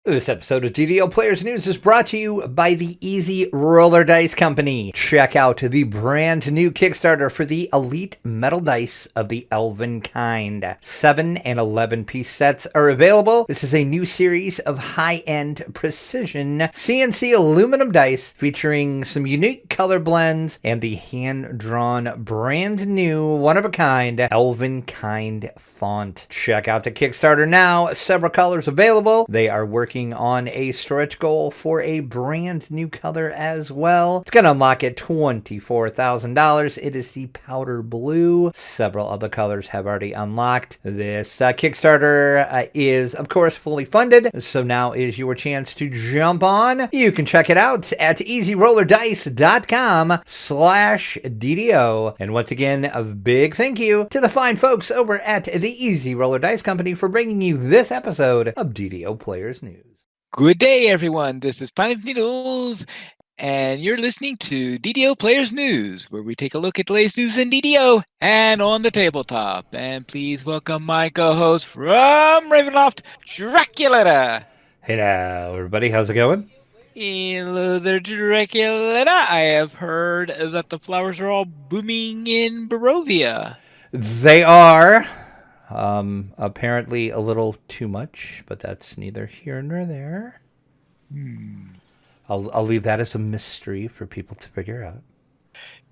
This episode of DDO Players News is brought to you by the Easy Roller Dice Company. Check out the brand new Kickstarter for the Elite Metal Dice of the Elven Kind. 7 and 11 piece sets are available. This is a new series of high-end precision CNC aluminum dice featuring some unique color blends and the hand-drawn brand new one-of-a-kind Elven Kind font. Check out the Kickstarter now. Several colors available. They are working on a stretch goal for a brand new color as well. It's going to unlock at $24,000. It is the powder blue. Several other colors have already unlocked. This Kickstarter is, of course, fully funded, so now is your chance to jump on. You can check it out at easyrollerdice.com/DDO. And once again, a big thank you to the fine folks over at the Easy Roller Dice Company for bringing you this episode of DDO Players News. Good day, everyone. This is Planet Needles, and you're listening to DDO Players News, where we take a look at the latest news in DDO and on the tabletop. And please welcome my co-host from Ravenloft, Draculata. Hey now, everybody. How's it going? Hello there, Draculata. I have heard that the flowers are all booming in Barovia. They are. Apparently a little too much, but that's neither here nor there. I'll leave that as a mystery for people to figure out.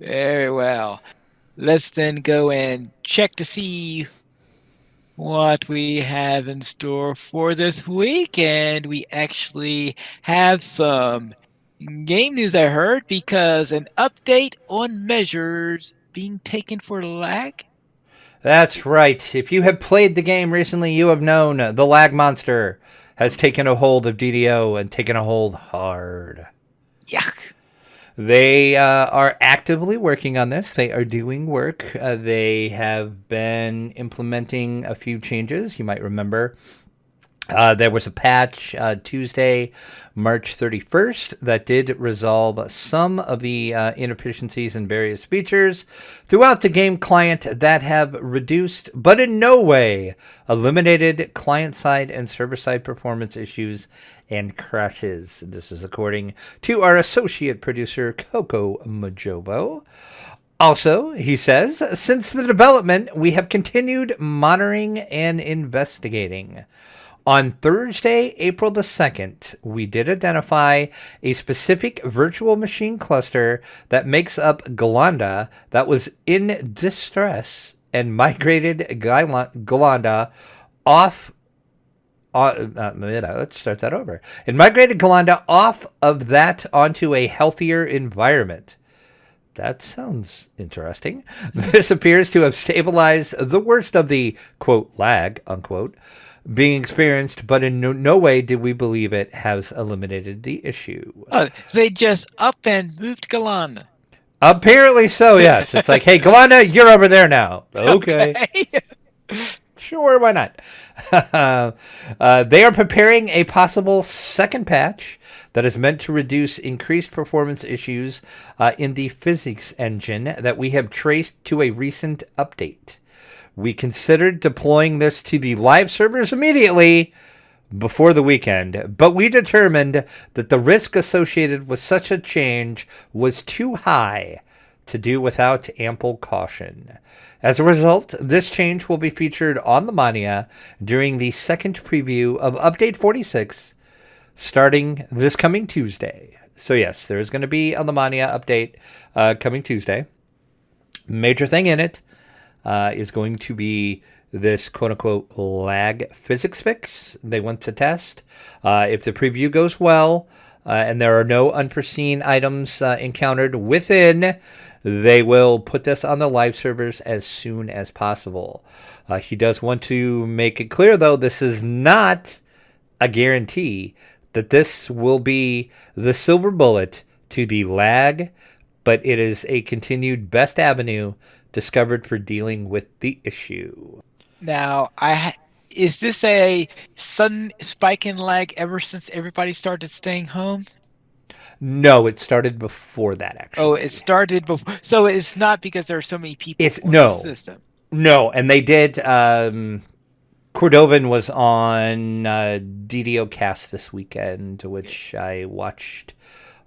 Very well. Let's then go and check to see what we have in store for this week. And we actually have some game news, I heard, because an update on measures being taken for lag. That's right. If you have played the game recently, you have known the lag monster has taken a hold of DDO and taken a hold hard. Yuck. They are actively working on this. They are doing work. They have been implementing a few changes. You might remember there was a patch Tuesday, March 31st, that did resolve some of the inefficiencies in various features throughout the game client that have reduced, but in no way eliminated, client-side and server-side performance issues and crashes. This is according to our associate producer, Coco Majobo. Also, he says, since the development, we have continued monitoring and investigating. On Thursday, April the 2nd, we did identify a specific virtual machine cluster that makes up Galanda that was in distress and migrated Galanda off. Let's start that over. And migrated Galanda off of that onto a healthier environment. That sounds interesting. This appears to have stabilized the worst of the, quote, lag, unquote, being experienced, but in no way did we believe it has eliminated the issue. Oh, they just up and moved Galanda. Apparently so, yes. It's like, hey, Galanda, you're over there now. Okay. Sure, why not? They are preparing a possible second patch that is meant to reduce increased performance issues in the physics engine that we have traced to a recent update. We considered deploying this to the live servers immediately before the weekend, but we determined that the risk associated with such a change was too high to do without ample caution. As a result, this change will be featured on the Mania during the second preview of Update 46, starting this coming Tuesday. So yes, there is going to be a Mania update coming Tuesday. Major thing in it is going to be this quote-unquote lag physics fix they want to test. If the preview goes well and there are no unforeseen items encountered within, they will put this on the live servers as soon as possible. He does want to make it clear, though, this is not a guarantee that this will be the silver bullet to the lag, but it is a continued best avenue discovered for dealing with the issue. Now, is this a sudden spike in lag ever since everybody started staying home? No, it started before that, actually. Oh, it started before. So it's not because there are so many people It's on the system. No, and they did Cordovan was on DDO Cast this weekend, which I watched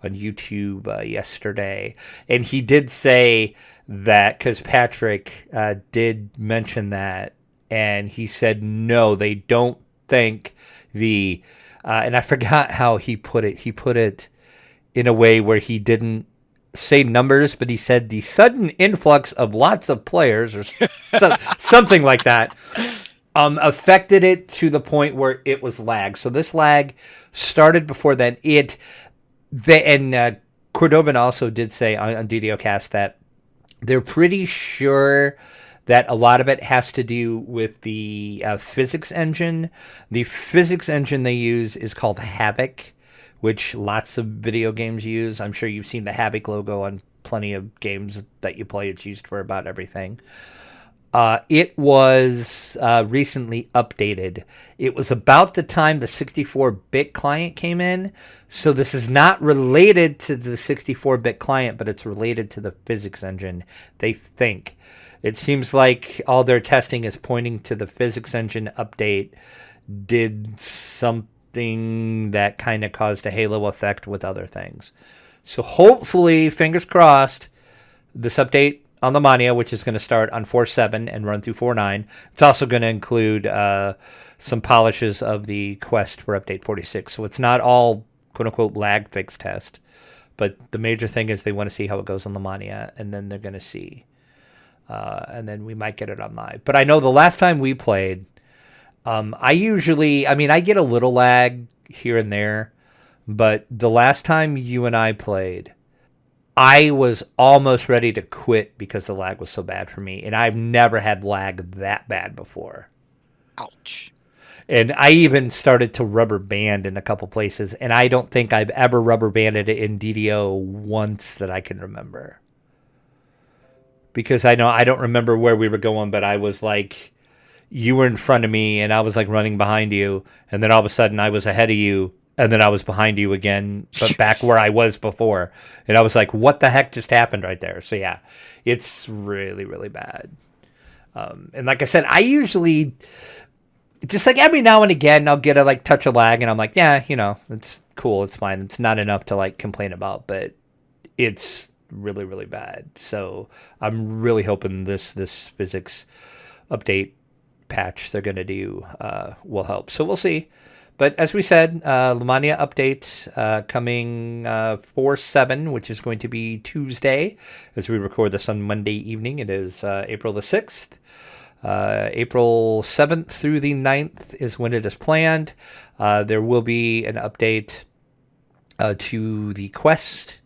on YouTube yesterday. And he did say that, because Patrick did mention that, and he said, no, they don't think and I forgot how he put it. He put it in a way where he didn't say numbers, but he said the sudden influx of lots of players or something like that affected it to the point where it was lag. So this lag started before then. Cordovan also did say on DDO Cast that they're pretty sure that a lot of it has to do with the physics engine. The physics engine they use is called Havoc, which lots of video games use. I'm sure you've seen the Havoc logo on plenty of games that you play. It's used for about everything. It was recently updated. It was about the time the 64-bit client came in. So this is not related to the 64-bit client, but it's related to the physics engine, they think. It seems like all their testing is pointing to the physics engine update did something that kind of caused a halo effect with other things. So hopefully, fingers crossed, this update on the Mania, which is going to start on 4.7 and run through 4.9. It's also going to include some polishes of the Quest for Update 46. So it's not all, quote-unquote, lag fix test. But the major thing is they want to see how it goes on the Mania, and then they're going to see. And then we might get it on live. But I know the last time we played, I get a little lag here and there. But the last time you and I played, I was almost ready to quit because the lag was so bad for me. And I've never had lag that bad before. Ouch. And I even started to rubber band in a couple places. And I don't think I've ever rubber banded it in DDO once that I can remember. Because I don't remember where we were going, but I was like, you were in front of me and I was like running behind you. And then all of a sudden I was ahead of you. And then I was behind you again, but back where I was before. And I was like, what the heck just happened right there? So, yeah, it's really, really bad. And like I said, I usually, just like every now and again, I'll get a touch of lag. And I'm like, yeah, it's cool. It's fine. It's not enough to complain about. But it's really, really bad. So I'm really hoping this physics update patch they're going to do will help. So we'll see. But as we said, Lamania update coming 4/7, which is going to be Tuesday, as we record this on Monday evening. It is April the 6th. April 7th through the 9th is when it is planned. There will be an update to the Quest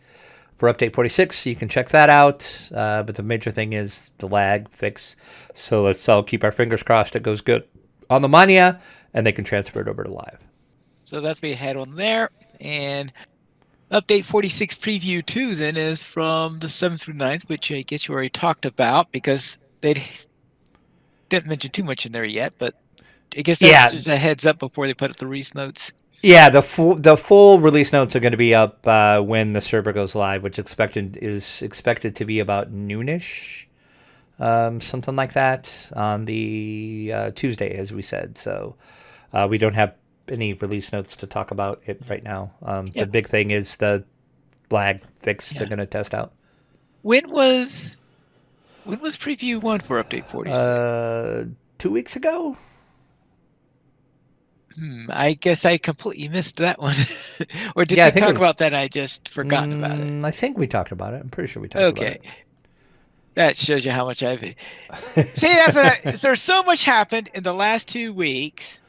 for Update 46, so you can check that out. But the major thing is the lag fix. So let's all keep our fingers crossed it goes good on the Mania, and they can transfer it over to live. So that's what we had on there. And Update 46 Preview 2 then is from the 7th through 9th, which I guess you already talked about because they didn't mention too much in there yet, but I guess that's just a heads up before they put up the release notes. Yeah, the full release notes are going to be up when the server goes live, which is expected to be about noonish. Something like that on the Tuesday, as we said. So we don't have any release notes to talk about it right now. The big thing is the lag fix they're going to test out. When was preview 1 for Update 46? 2 weeks ago. I guess I completely missed that one. Or did we talk about that? I just forgotten about it. I think we talked about it. I'm pretty sure we talked about it. Okay. That shows you how much I've... See, there's so much happened in the last 2 weeks.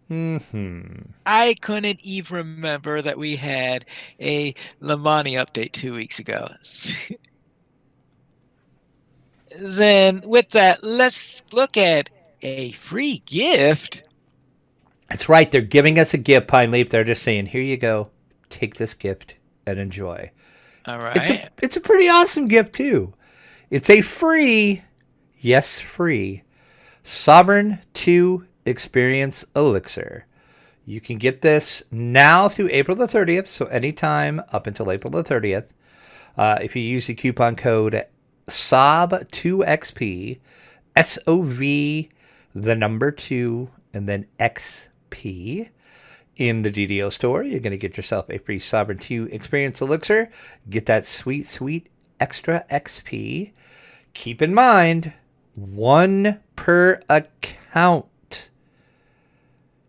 I couldn't even remember that we had a Lamani update 2 weeks ago. Then, with that, let's look at a free gift. That's right. They're giving us a gift, Pine Leap. They're just saying, here you go. Take this gift and enjoy. All right. It's a pretty awesome gift, too. It's a free, yes, free, Sovereign 2 Experience Elixir. You can get this now through April the 30th, so anytime up until April the 30th. If you use the coupon code SOB2XP, SOV, the number 2, and then XP. In the DDO store, you're going to get yourself a free Sovereign 2 Experience Elixir. Get that sweet, sweet extra XP. Keep in mind, 1 per account.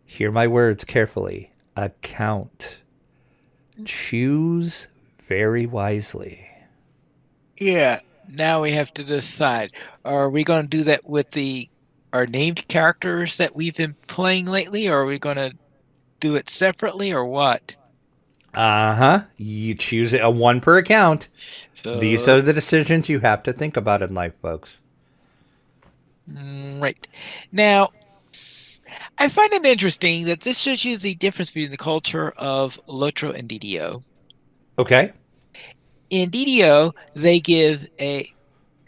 Hear my words carefully. Account. Choose very wisely. Yeah. Now we have to decide. Are we going to do that with our named characters that we've been playing lately, or are we going to do it separately, or what? You choose a 1 per account. So, these are the decisions you have to think about in life, folks. Right. Now, I find it interesting that this shows you the difference between the culture of Lotro and DDO. Okay. In DDO, they give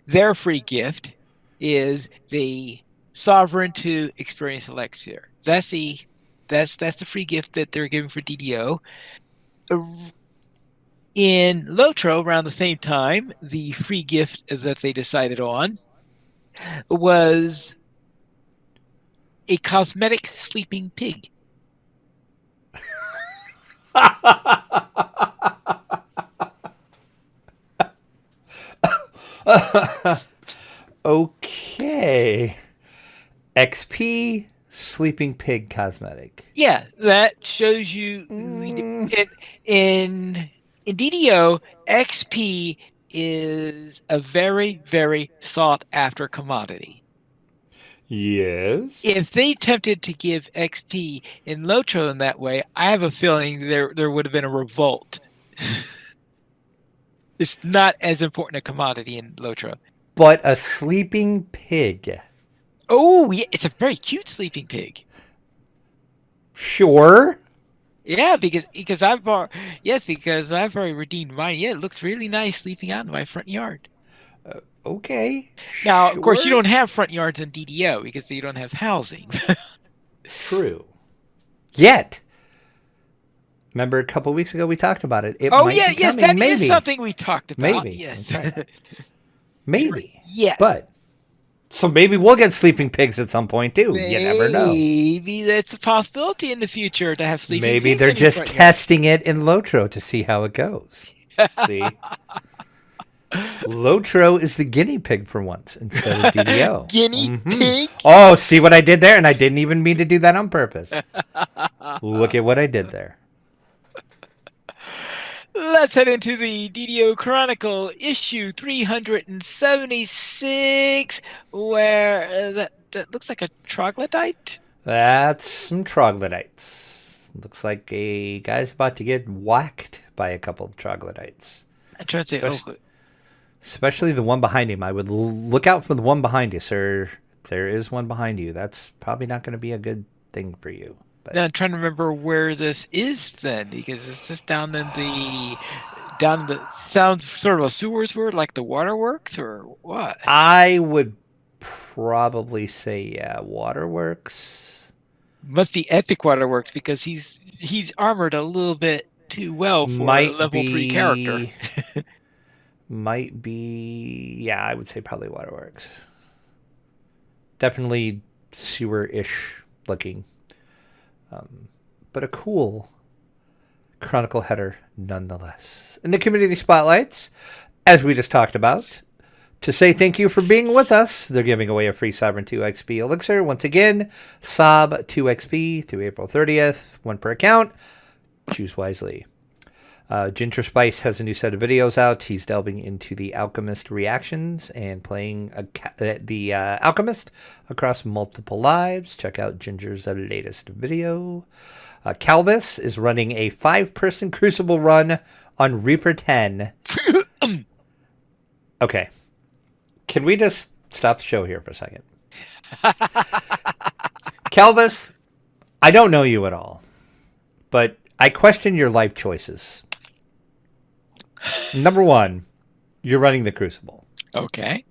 their free gift is the Sovereign 2 Experience Elixir. That's the free gift that they're giving for DDO. In Lotro, around the same time, the free gift that they decided on was a cosmetic sleeping pig. Okay. XP sleeping pig cosmetic. Yeah, that shows you in DDO, XP is a very, very sought after commodity. Yes. If they attempted to give XP in Lotro in that way, I have a feeling there would have been a revolt. It's not as important a commodity in Lotro. But a sleeping pig. Oh, yeah, it's a very cute sleeping pig. Sure. Yeah, because I've already redeemed mine. Yeah, it looks really nice sleeping out in my front yard. Okay. Now, sure. Of course, you don't have front yards in DDO because you don't have housing. True. Yet. Remember a couple weeks ago we talked about it. It Oh, might yeah, be yes, coming. that Maybe. is something we talked about. Maybe. Yes. Right. Maybe. Yeah. But, so maybe we'll get sleeping pigs at some point too. Maybe. You never know. Maybe that's a possibility in the future to have sleeping Maybe pigs they're in your just front yard. testing it in Lotro to see how it goes. See? Lotro is the guinea pig for once instead of DDO. Guinea pig? Oh, see what I did there? And I didn't even mean to do that on purpose. Look at what I did there. Let's head into the DDO Chronicle issue 376, where that looks like a troglodyte. That's some troglodytes. Looks like a guy's about to get whacked by a couple of troglodytes. I try to say, Especially the one behind him. I would look out for the one behind you, sir. There is one behind you. That's probably not going to be a good thing for you. But now I'm trying to remember where this is then, because it's just down in the sounds sort of a sewers word, like the waterworks, or what? I would probably say, yeah, waterworks. Must be Epic Waterworks because he's armored a little bit too well for a level 3 character. Might be, yeah, I would say probably waterworks. Definitely sewer-ish looking. But a cool Chronicle header nonetheless. In the community spotlights, as we just talked about, to say thank you for being with us, they're giving away a free Sovereign 2 XP Elixir. Once again, Sob 2 XP through April 30th, 1 per account. Choose wisely. Ginger Spice has a new set of videos out. He's delving into the Alchemist reactions and playing the Alchemist across multiple lives. Check out Ginger's latest video. Calvis is running a 5-person Crucible run on Reaper 10. Okay. Can we just stop the show here for a second? Calvis, I don't know you at all, but I question your life choices. Number 1, you're running the Crucible. Okay.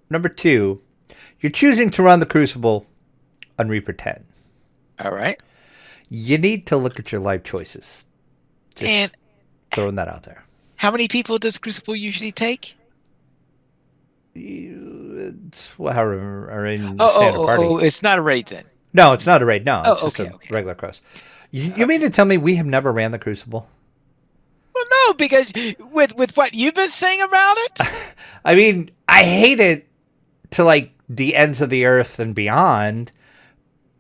Number 2, you're choosing to run the Crucible on Reaper 10. All right. You need to look at your life choices. Just throwing that out there. How many people does Crucible usually take? It's however are in standard party. Oh, it's not a raid then. No, it's not a raid. No, it's Oh, just okay, a okay. regular cross. You mean to tell me we have never ran the Crucible? Well, no, because with what you've been saying about it, I mean, I hate it to like the ends of the earth and beyond,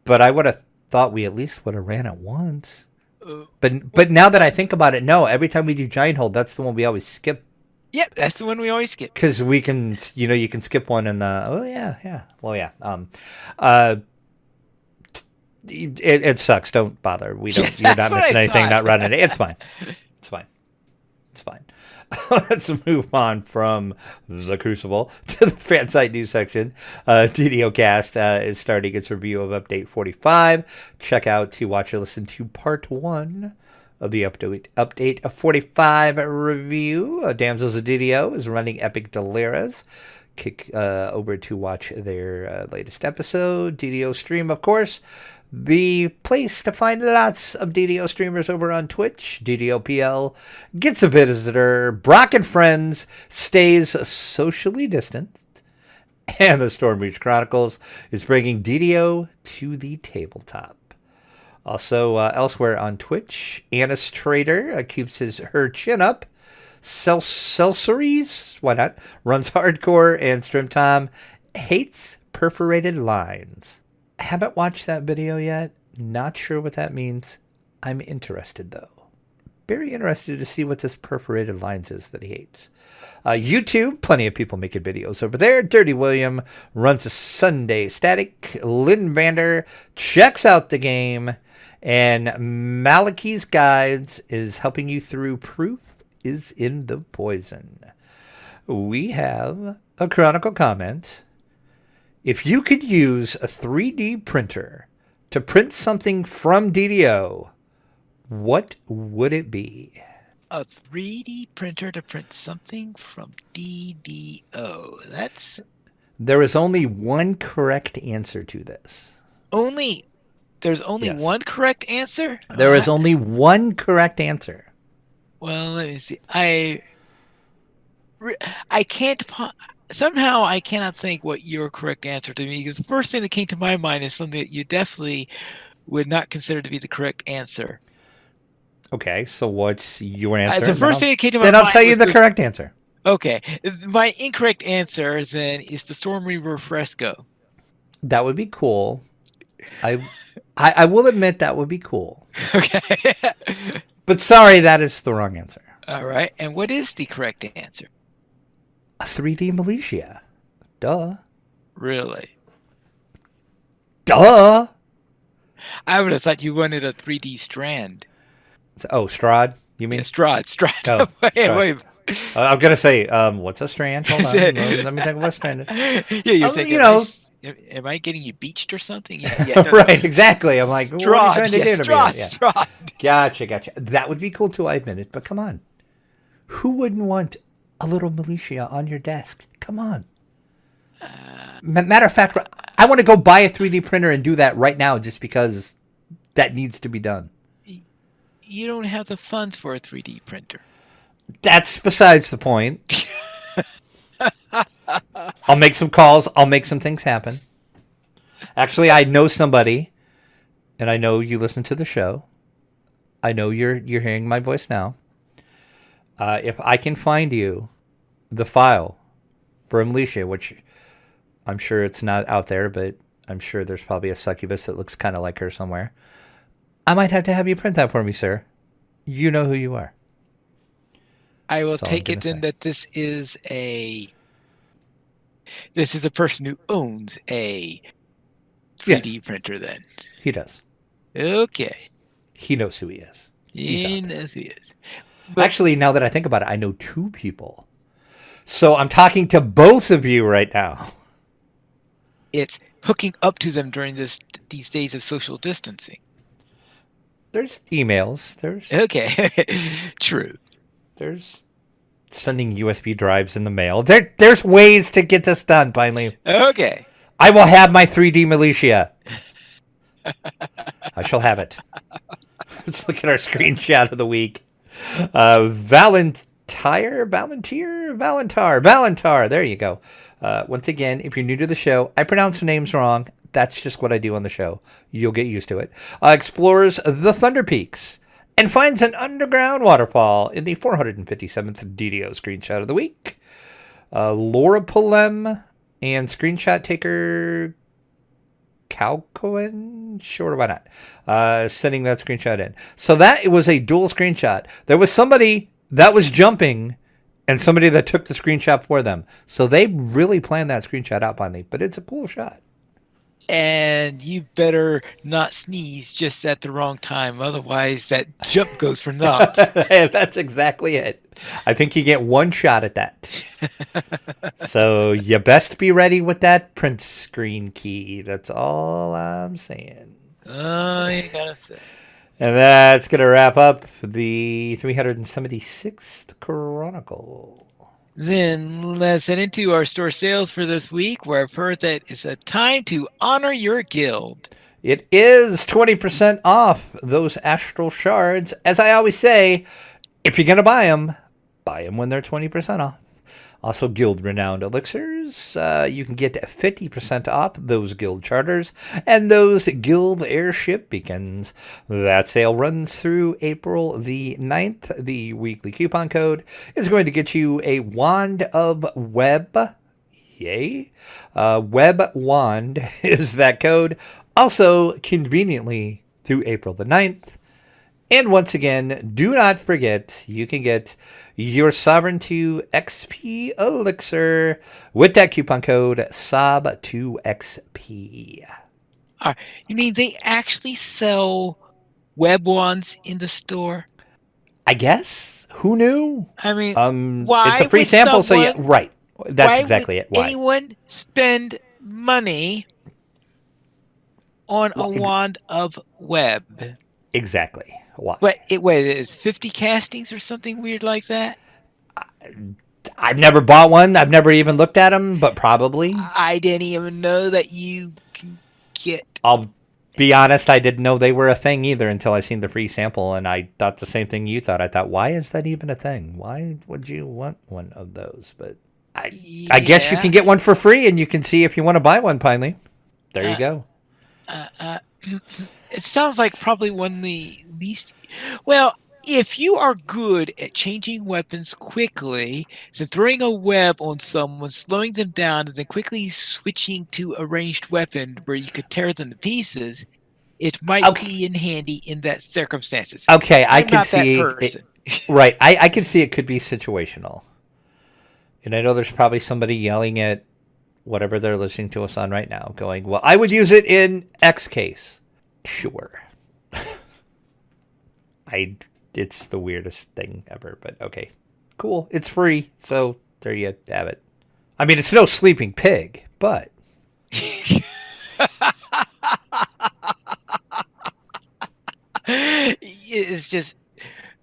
but I would have thought we at least would have ran it once. But now that I think about it, no. Every time we do Giant Hold, that's the one we always skip. yep, that's the one we always skip. Because we can, you can skip one in the. Oh yeah. Well, yeah. It sucks. Don't bother. We don't. You're not missing anything. Not running it. It's fine. It's fine. It's fine. Let's move on from the Crucible to the Fansite news section. DDO Cast is starting its review of Update 45. Check out to watch or listen to Part 1 of the Update 45 review. Damsels of DDO is running Epic Deleras. Kick over to watch their latest episode. DDO stream, of course. The place to find lots of DDO streamers over on Twitch. DDOPL gets a visitor. Brock and Friends stays socially distanced. And the Stormreach Chronicles is bringing DDO to the tabletop. Also, elsewhere on Twitch, Annis Trader keeps her chin up. Celsaries, why not? Runs hardcore, and Strim Tom hates perforated lines. Haven't watched that video yet. Not sure what that means. I'm interested, though. Very interested to see what this perforated lines is that he hates. YouTube, plenty of people making videos over there. Dirty William runs a Sunday Static. Lynn Vander checks out the game. And Malachi's Guides is helping you through Proof is in the Poison. We have a Chronicle comment. If you could use a 3D printer to print something from DDO, what would it be? A 3D printer to print something from DDO. There is only one correct answer to this. There's only one correct answer? There is only one correct answer. Well, let me see. I can't... Somehow I cannot think what your correct answer to me, because the first thing that came to my mind is something that you definitely would not consider to be the correct answer. Okay, so what's your answer? The first thing that came to my mind. Then I'll tell you the correct answer. Okay, my incorrect answer then is the Storm Reaver Fresco. That would be cool. I will admit that would be cool. Okay. But sorry, that is the wrong answer. All right, and what is the correct answer? A 3D militia. Duh. Really? Duh. I would have thought you wanted a 3D strand. Oh, Strahd? You mean? Yeah, Strahd. Oh, wait. I'm going to say, what's a strand? Hold on. Let me think of what a strand is. Yeah, you're thinking, am I getting you beached or something? Yeah, no, right, exactly. I'm like, what are you trying to do to me? Strahd. Gotcha. That would be cool too, I admit it. But come on. Who wouldn't want a little militia on your desk? Come on. Matter of fact, I want to go buy a 3D printer and do that right now just because that needs to be done. You don't have the funds for a 3D printer. That's besides the point. I'll make some calls. I'll make some things happen. Actually, I know somebody, and I know you listen to the show. I know you're hearing my voice now. If I can find you the file for Militia, which I'm sure it's not out there, but I'm sure there's probably a succubus that looks kind of like her somewhere. I might have to have you print that for me, sir. You know who you are. I will take it then that this is a person who owns a 3D printer then. He does. Okay. He knows who he is. He knows who he is. But actually, now that I think about it, I know two people. So I'm talking to both of you right now. It's hooking up to them during these days of social distancing. There's emails. Okay. True. There's sending USB drives in the mail. There's ways to get this done, finally. Okay. I will have my 3D militia. I shall have it. Let's look at our screenshot of the week. Valentar. There you go. Once again, if you're new to the show, I pronounce names wrong. That's just what I do on the show. You'll get used to it. Explores the Thunder Peaks and finds an underground waterfall in the 457th DDO screenshot of the week. Laura Polem and screenshot taker Calcoin? Sure, why not? Sending that screenshot in. So that was a dual screenshot. There was somebody that was jumping and somebody that took the screenshot for them. So they really planned that screenshot out finally, but it's a cool shot. And you better not sneeze just at the wrong time. Otherwise, that jump goes for naught. That's exactly it. I think you get one shot at that. So you best be ready with that print screen key. That's all I'm saying. Oh, you gotta say. And that's going to wrap up the 376th Chronicle. Then let's head into our store sales for this week, where I've heard that it's a time to honor your guild. It is 20% off those astral shards. As I always say, if you're going to buy them when they're 20% off. Also, guild renowned elixirs. You can get 50% off those guild charters and those guild airship beacons. That sale runs through April the 9th. The weekly coupon code is going to get you a Wand of Web. Yay. Web Wand is that code. Also, conveniently through April the 9th. And once again, do not forget, you can get your Sovereign 2 XP Elixir with that coupon code SOB2XP. You mean they actually sell web wands in the store? I guess. Who knew? I mean, why it's a free sample, so yeah, right. That's exactly it. Why would anyone spend money on a wand of web? Exactly. Why? Wait, it's 50 castings or something weird like that? I've never bought one. I've never even looked at them, but probably. I didn't even know that you can get... I'll be honest, I didn't know they were a thing either until I seen the free sample, and I thought the same thing you thought. I thought, why is that even a thing? Why would you want one of those? But I guess you can get one for free, and you can see if you want to buy one, Pinely. There you go. It sounds like probably one of the least... Well, if you are good at changing weapons quickly, so throwing a web on someone, slowing them down, and then quickly switching to a ranged weapon where you could tear them to pieces, it might be in handy in that circumstances. Okay, I can see it, right. I can see it could be situational. And I know there's probably somebody yelling at whatever they're listening to us on right now, going, well, I would use it in X case. Sure. It's the weirdest thing ever, but okay. Cool. It's free, so there you have it. I mean, it's no sleeping pig, but... It's just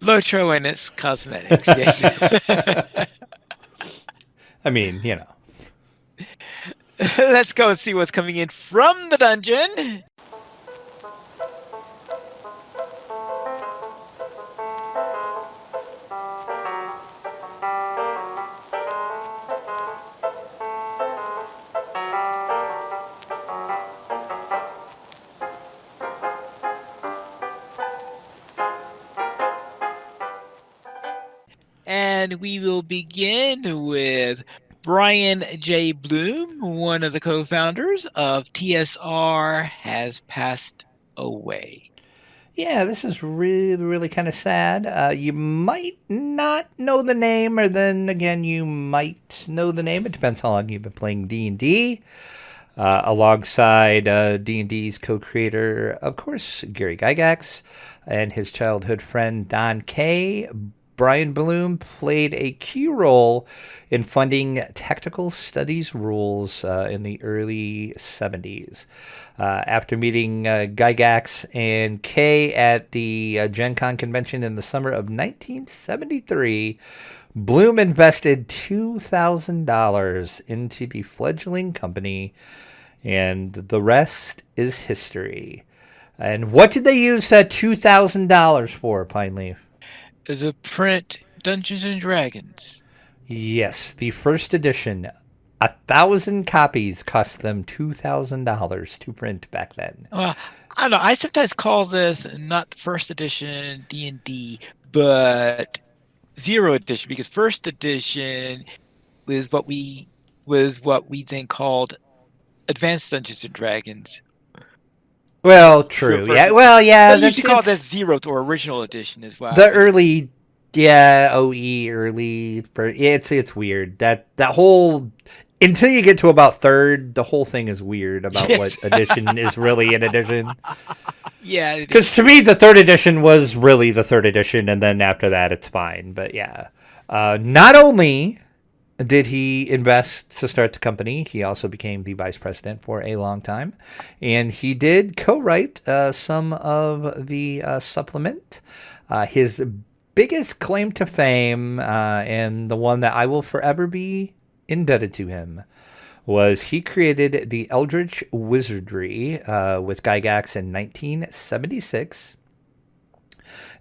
Lotro and its cosmetics, yes. I mean, you know. Let's go and see what's coming in from the dungeon. And we will begin with Brian J. Bloom, one of the co-founders of TSR, has passed away. Yeah, this is really, really kind of sad. You might not know the name, or then again, you might know the name. It depends how long you've been playing D&D. Alongside D&D's co-creator, of course, Gary Gygax, and his childhood friend Don Kay. Brian Bloom played a key role in funding tactical studies rules in the early 70s. After meeting Gygax and Kay at the Gen Con convention in the summer of 1973, Bloom invested $2,000 into the fledgling company, and the rest is history. And what did they use that $2,000 for, Pineleaf? Is a print Dungeons and Dragons. Yes, the first edition 1,000 copies cost them $2,000 to print back then. Well, I don't know. I sometimes call this not the first edition D&D, but zero edition, because first edition was what we then called Advanced Dungeons and Dragons. Well, true. Yeah. Well, yeah. They usually call that zeroth or original edition as well. The early, yeah, OE early. It's weird that whole. Until you get to about third, the whole thing is weird about what edition is really an edition. Yeah. Because to me, the third edition was really the third edition, and then after that, it's fine. But yeah. Not only did he invest to start the company, he also became the vice president for a long time. And he did co-write some of the supplement. His biggest claim to fame, and the one that I will forever be indebted to him, was he created the Eldritch Wizardry with Gygax in 1976.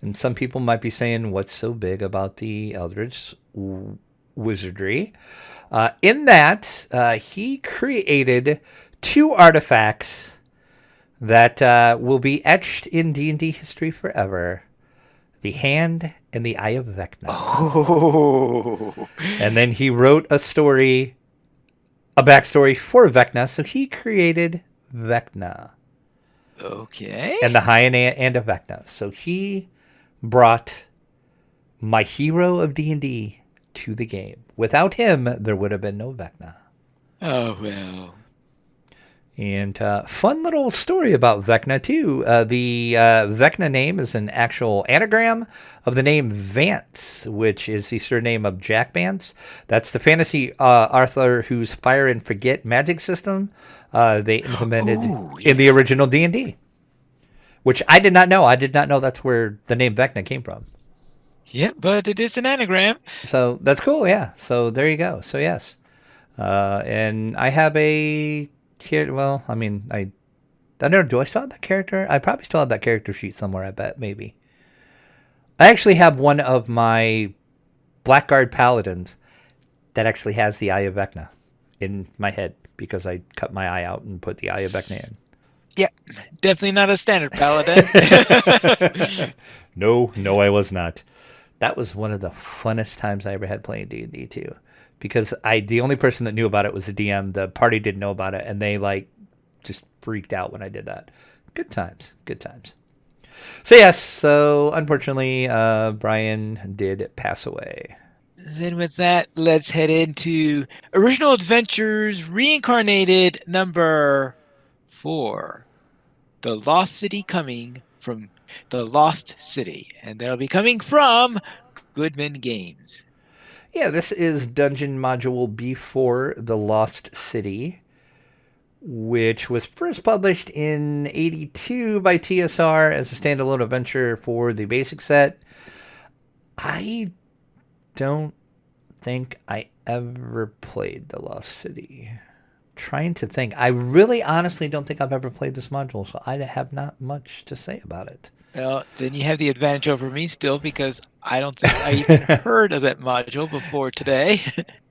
And some people might be saying, what's so big about the Eldritch Wizardry? In that, he created 2 artifacts that will be etched in D&D history forever. The Hand and the Eye of Vecna. Oh. And then he wrote a backstory for Vecna, so he created Vecna. Okay. And the Hand of Vecna. So he brought my hero of D&D to the game. Without him, there would have been no Vecna. Oh, well. And fun little story about Vecna, too. The Vecna name is an actual anagram of the name Vance, which is the surname of Jack Vance. That's the fantasy author whose Fire and Forget magic system they implemented in the original D&D. Which I did not know. I did not know that's where the name Vecna came from. Yeah, but it is an anagram. So that's cool, yeah. So there you go. So yes. And I have a kid. Well, I mean, I don't know. Do I still have that character? I probably still have that character sheet somewhere, I bet. Maybe. I actually have one of my Blackguard Paladins that actually has the Eye of Vecna in my head because I cut my eye out and put the Eye of Vecna in. Yeah, definitely not a standard paladin. No, I was not. That was one of the funnest times I ever had playing D&D too, because the only person that knew about it was the DM. The party didn't know about it, and they just freaked out when I did that. Good times. So yes, unfortunately, Brian did pass away. Then with that, let's head into Original Adventures Reincarnated number 4. The Lost City coming from the Lost City. And that'll be coming from Goodman Games. Yeah, this is Dungeon Module B4, The Lost City, which was first published in 82 by TSR as a standalone adventure for the basic set. I don't think I ever played The Lost City. Trying to think. I really honestly don't think I've ever played this module, so I have not much to say about it. Well, then you have the advantage over me still, because I don't think I even heard of that module before today.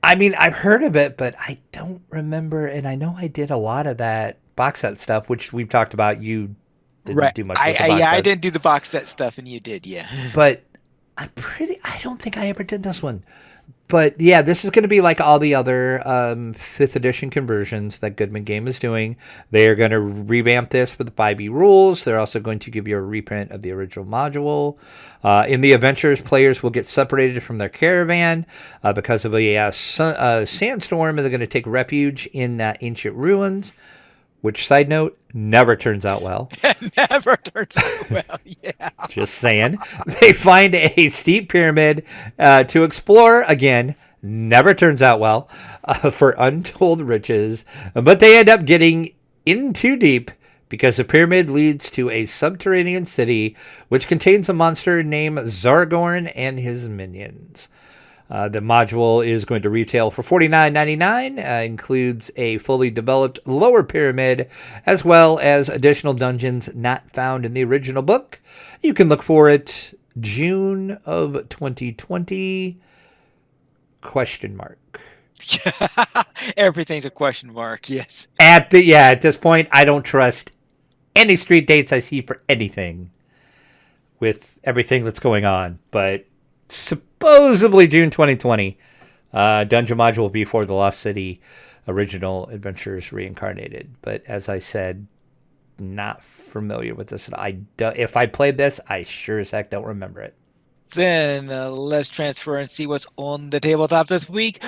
I mean, I've heard of it, but I don't remember, and I know I did a lot of that box set stuff, which we've talked about. You didn't do much with the box I sets. didn't do the box set stuff, and you did, yeah. But I don't think I ever did this one. But yeah, this is going to be like all the other 5th edition conversions that Goodman Game is doing. They are going to revamp this with the 5e rules. They're also going to give you a reprint of the original module. In the adventures, players will get separated from their caravan because of a sandstorm, and they're going to take refuge in ancient ruins. Which, side note, never turns out well. Never turns out well, yeah. Just saying. They find a steep pyramid to explore. Again, never turns out well for untold riches. But they end up getting in too deep because the pyramid leads to a subterranean city which contains a monster named Zargorn and his minions. The module is going to retail for $49.99, includes a fully developed lower pyramid, as well as additional dungeons not found in the original book. You can look for it June of 2020, ? Everything's a question mark. Yes. At this point, I don't trust any street dates I see for anything with everything that's going on. But supposedly June 2020, Dungeon Module B4 The Lost City Original Adventures Reincarnated. But as I said, not familiar with this. If I played this, I sure as heck don't remember it. Then let's transfer and see what's on the tabletop this week.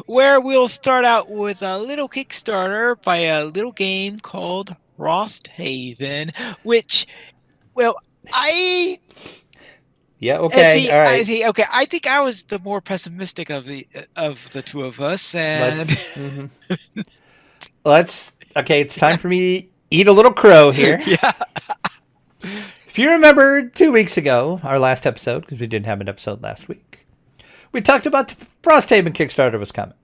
Where we'll start out with a little Kickstarter by a little game called Frosthaven, which, well, Yeah. Okay. All right. I think I was the more pessimistic of the two of us, and Okay. It's time for me to eat a little crow here. Yeah. If you remember 2 weeks ago, our last episode, because we didn't have an episode last week, we talked about the Frosthaven Kickstarter was coming.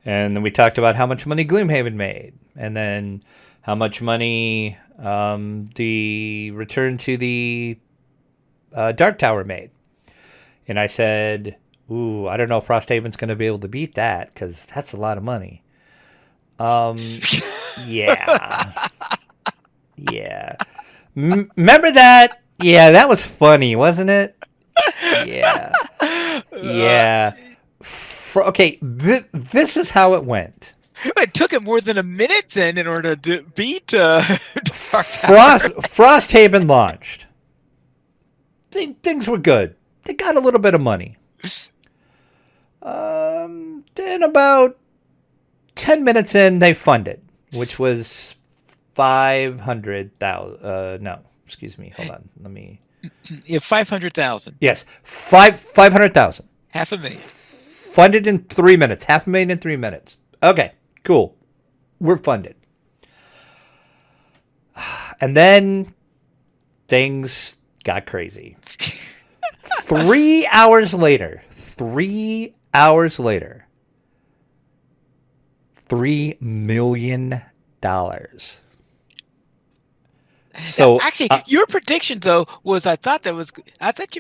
And then we talked about how much money Gloomhaven made. And then how much money the Return to the Dark Tower made. And I said, ooh, I don't know if Frosthaven's going to be able to beat that, because that's a lot of money. Yeah. Yeah. Remember that? Yeah, that was funny, wasn't it? Yeah. Yeah. Okay, this is how it went. It took it more than a minute then in order to beat Frosthaven launched. Things were good. They got a little bit of money. Then about 10 minutes in, they funded, which was 500,000. No, excuse me. Hold on. Let me. Yeah, 500,000. Yes, 500,000. $500,000. Funded in 3 minutes. $500,000 in 3 minutes. Okay, cool. We're funded. And then things got crazy. 3 hours later, $3 million. So actually, your prediction though was I thought you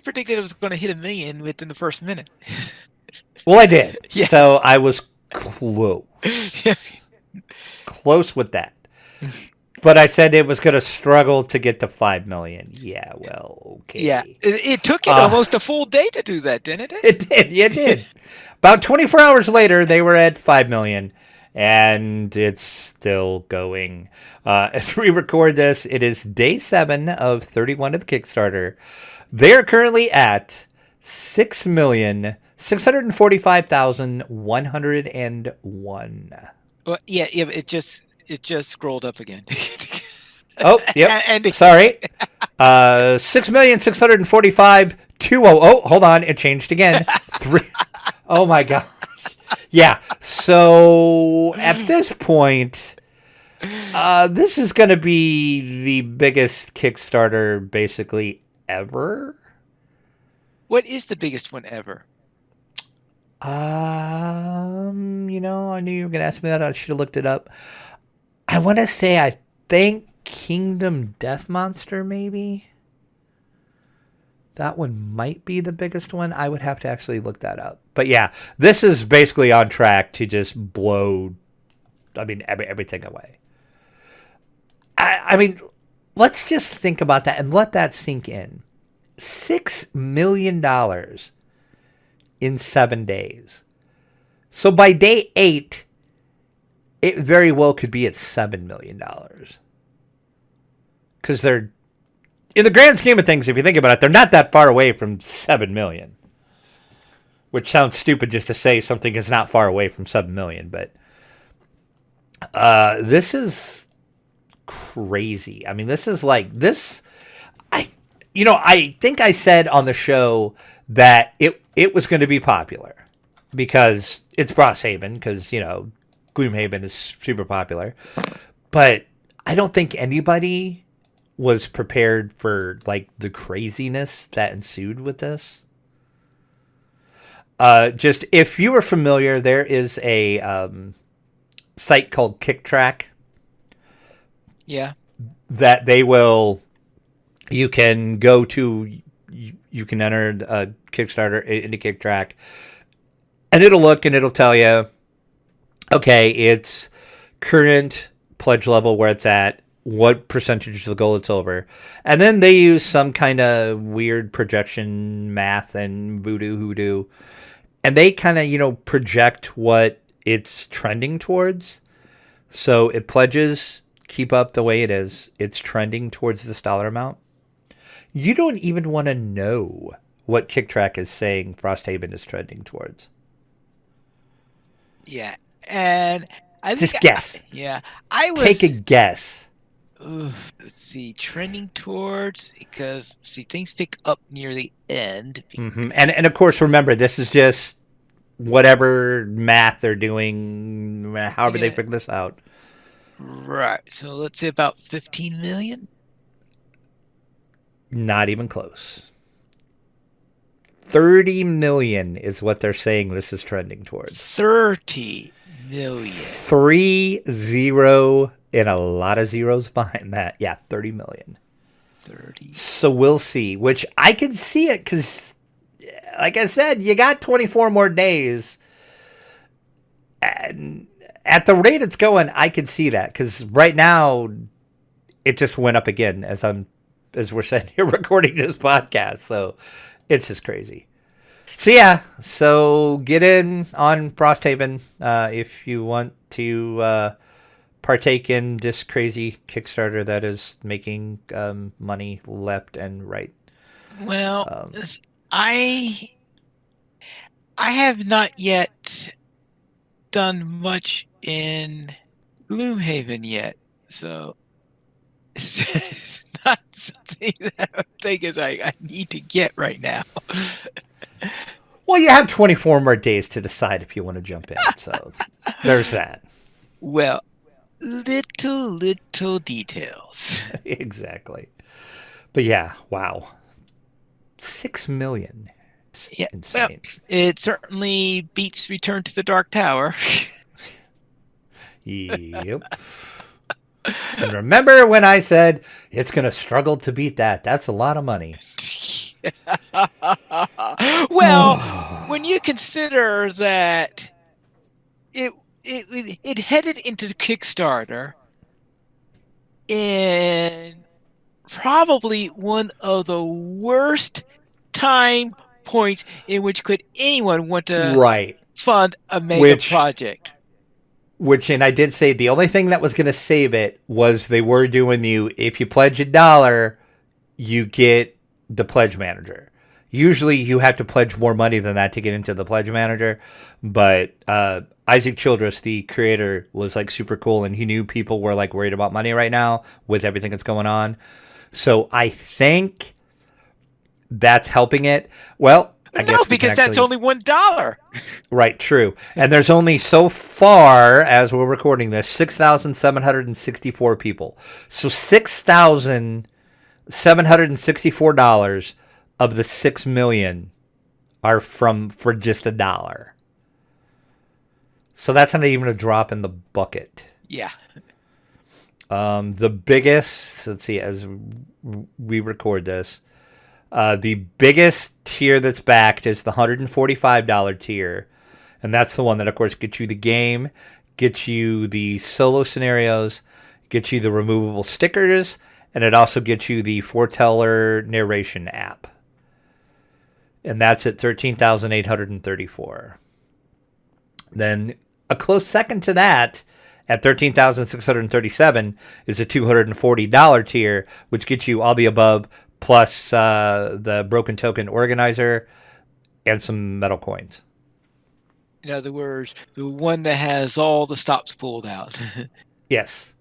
predicted it was going to hit $1 million within the first minute. Well, I did. Yeah. So I was close. Close with that. But I said it was going to struggle to get to 5 million. Yeah, well, okay. Yeah, it took it almost a full day to do that, didn't it? It did. Yeah, it did. About 24 hours later, they were at 5 million, and it's still going. As we record this, it is day 7 of 31 of the Kickstarter. They are currently at 6,645,101. Well, yeah, it just scrolled up again. Oh, yep. Sorry. 6,645,200. Oh, hold on. It changed again. Oh my gosh. Yeah. So at this point, this is going to be the biggest Kickstarter basically ever. What is the biggest one ever? I knew you were going to ask me that. I should have looked it up. I want to say, I think Kingdom Death Monster, maybe. That one might be the biggest one. I would have to actually look that up. But yeah, this is basically on track to just blow, everything away. I mean, let's just think about that and let that sink in. $6 million in 7 days. So by day 8, it very well could be at $7 million. Because they're, in the grand scheme of things, if you think about it, they're not that far away from $7 million. Which sounds stupid just to say something is not far away from $7 million. But this is crazy. I mean, this is like, this... I think I said on the show that it was going to be popular because it's Frosthaven, because, Gloomhaven is super popular. But I don't think anybody was prepared for like the craziness that ensued with this. Just if you were familiar, there is a site called Kicktrack. Yeah. That you can go to, you can enter a Kickstarter into Kicktrack, and it'll tell you, okay, it's current pledge level where it's at, what percentage of the goal it's over, and then they use some kind of weird projection math and voodoo hoodoo, and they kind of project what it's trending towards. So it pledges keep up the way it is. It's trending towards this dollar amount. You don't even want to know what Kicktrack is saying Frosthaven is trending towards. Yeah, and I think just guess. I was take a guess. Let's see, trending towards, because things pick up near the end. Mm-hmm. And of course, remember, this is just whatever math they're doing, however they figure this out. Right. So let's say about 15 million. Not even close. 30 million is what they're saying this is trending towards. 30 million. 30 and a lot of zeros behind that. Yeah, 30 million. 30. So we'll see, which I can see it because, like I said, you got 24 more days. And at the rate it's going, I can see that because right now it just went up again as we're sitting here recording this podcast. So it's just crazy. So yeah, so get in on Frosthaven if you want to partake in this crazy Kickstarter that is making money left and right. Well, I have not yet done much in Gloomhaven yet, so it's not something that I think I need to get right now. Well, you have 24 more days to decide if you want to jump in, so there's that. Well, little details. Exactly. But yeah, wow. 6 million. Yeah, insane. well, it certainly beats Return to the Dark Tower. Yep. And remember when I said it's going to struggle to beat that? That's a lot of money. Well, when you consider that it headed into Kickstarter in probably one of the worst time points in which could anyone want to fund a mega project. And I did say the only thing that was going to save it was they were doing if you pledge $1, you get the pledge manager. Usually you have to pledge more money than that to get into the pledge manager. But Isaac Childress, the creator, was like super cool, and he knew people were like worried about money right now with everything that's going on. So I think that's helping it. Well, I guess because that's only $1. Right, true. And there's only so far, as we're recording this, 6,764 people. So $6,764 of the 6 million are for just $1. So that's not even a drop in the bucket. Yeah. The biggest, let's see, as we record this, the biggest tier that's backed is the $145 tier. And that's the one that, of course, gets you the game, gets you the solo scenarios, gets you the removable stickers, and it also gets you the foreteller narration app. And that's at $13,834. Then a close second to that, at $13,637, is a $240 tier, which gets you all the above, plus the Broken Token Organizer and some metal coins. In other words, the one that has all the stops pulled out. Yes.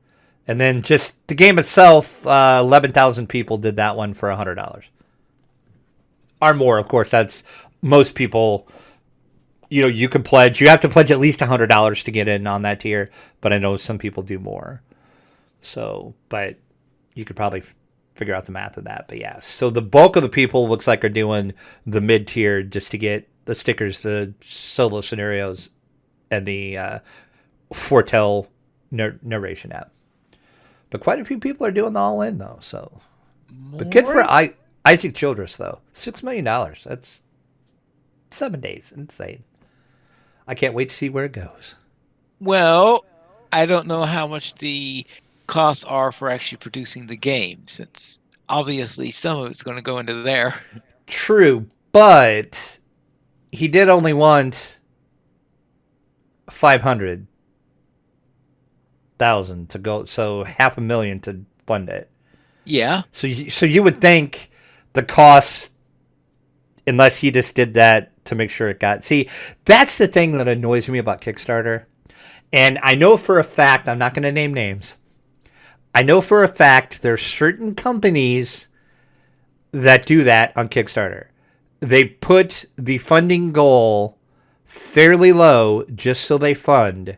And then just the game itself, 11,000 people did that one for $100. Or more, of course. That's most people. You can pledge. You have to pledge at least $100 to get in on that tier, but I know some people do more. So, but you could probably figure out the math of that. But yeah, so the bulk of the people looks like are doing the mid tier just to get the stickers, the solo scenarios, and the foretell narration app. But quite a few people are doing the all in though. So, but good for Isaac Childress though. $6 million. That's 7 days. Insane. I can't wait to see where it goes. Well, I don't know how much the costs are for actually producing the game, since obviously some of it's going to go into there. True, but he did only want 500,000 to go, so $500,000 to fund it. Yeah. So you would think the cost, unless he just did that to make sure it got. See, that's the thing that annoys me about Kickstarter. And I know for a fact, I'm not going to name names. I know for a fact there's certain companies that do that on Kickstarter. They put the funding goal fairly low just so they fund,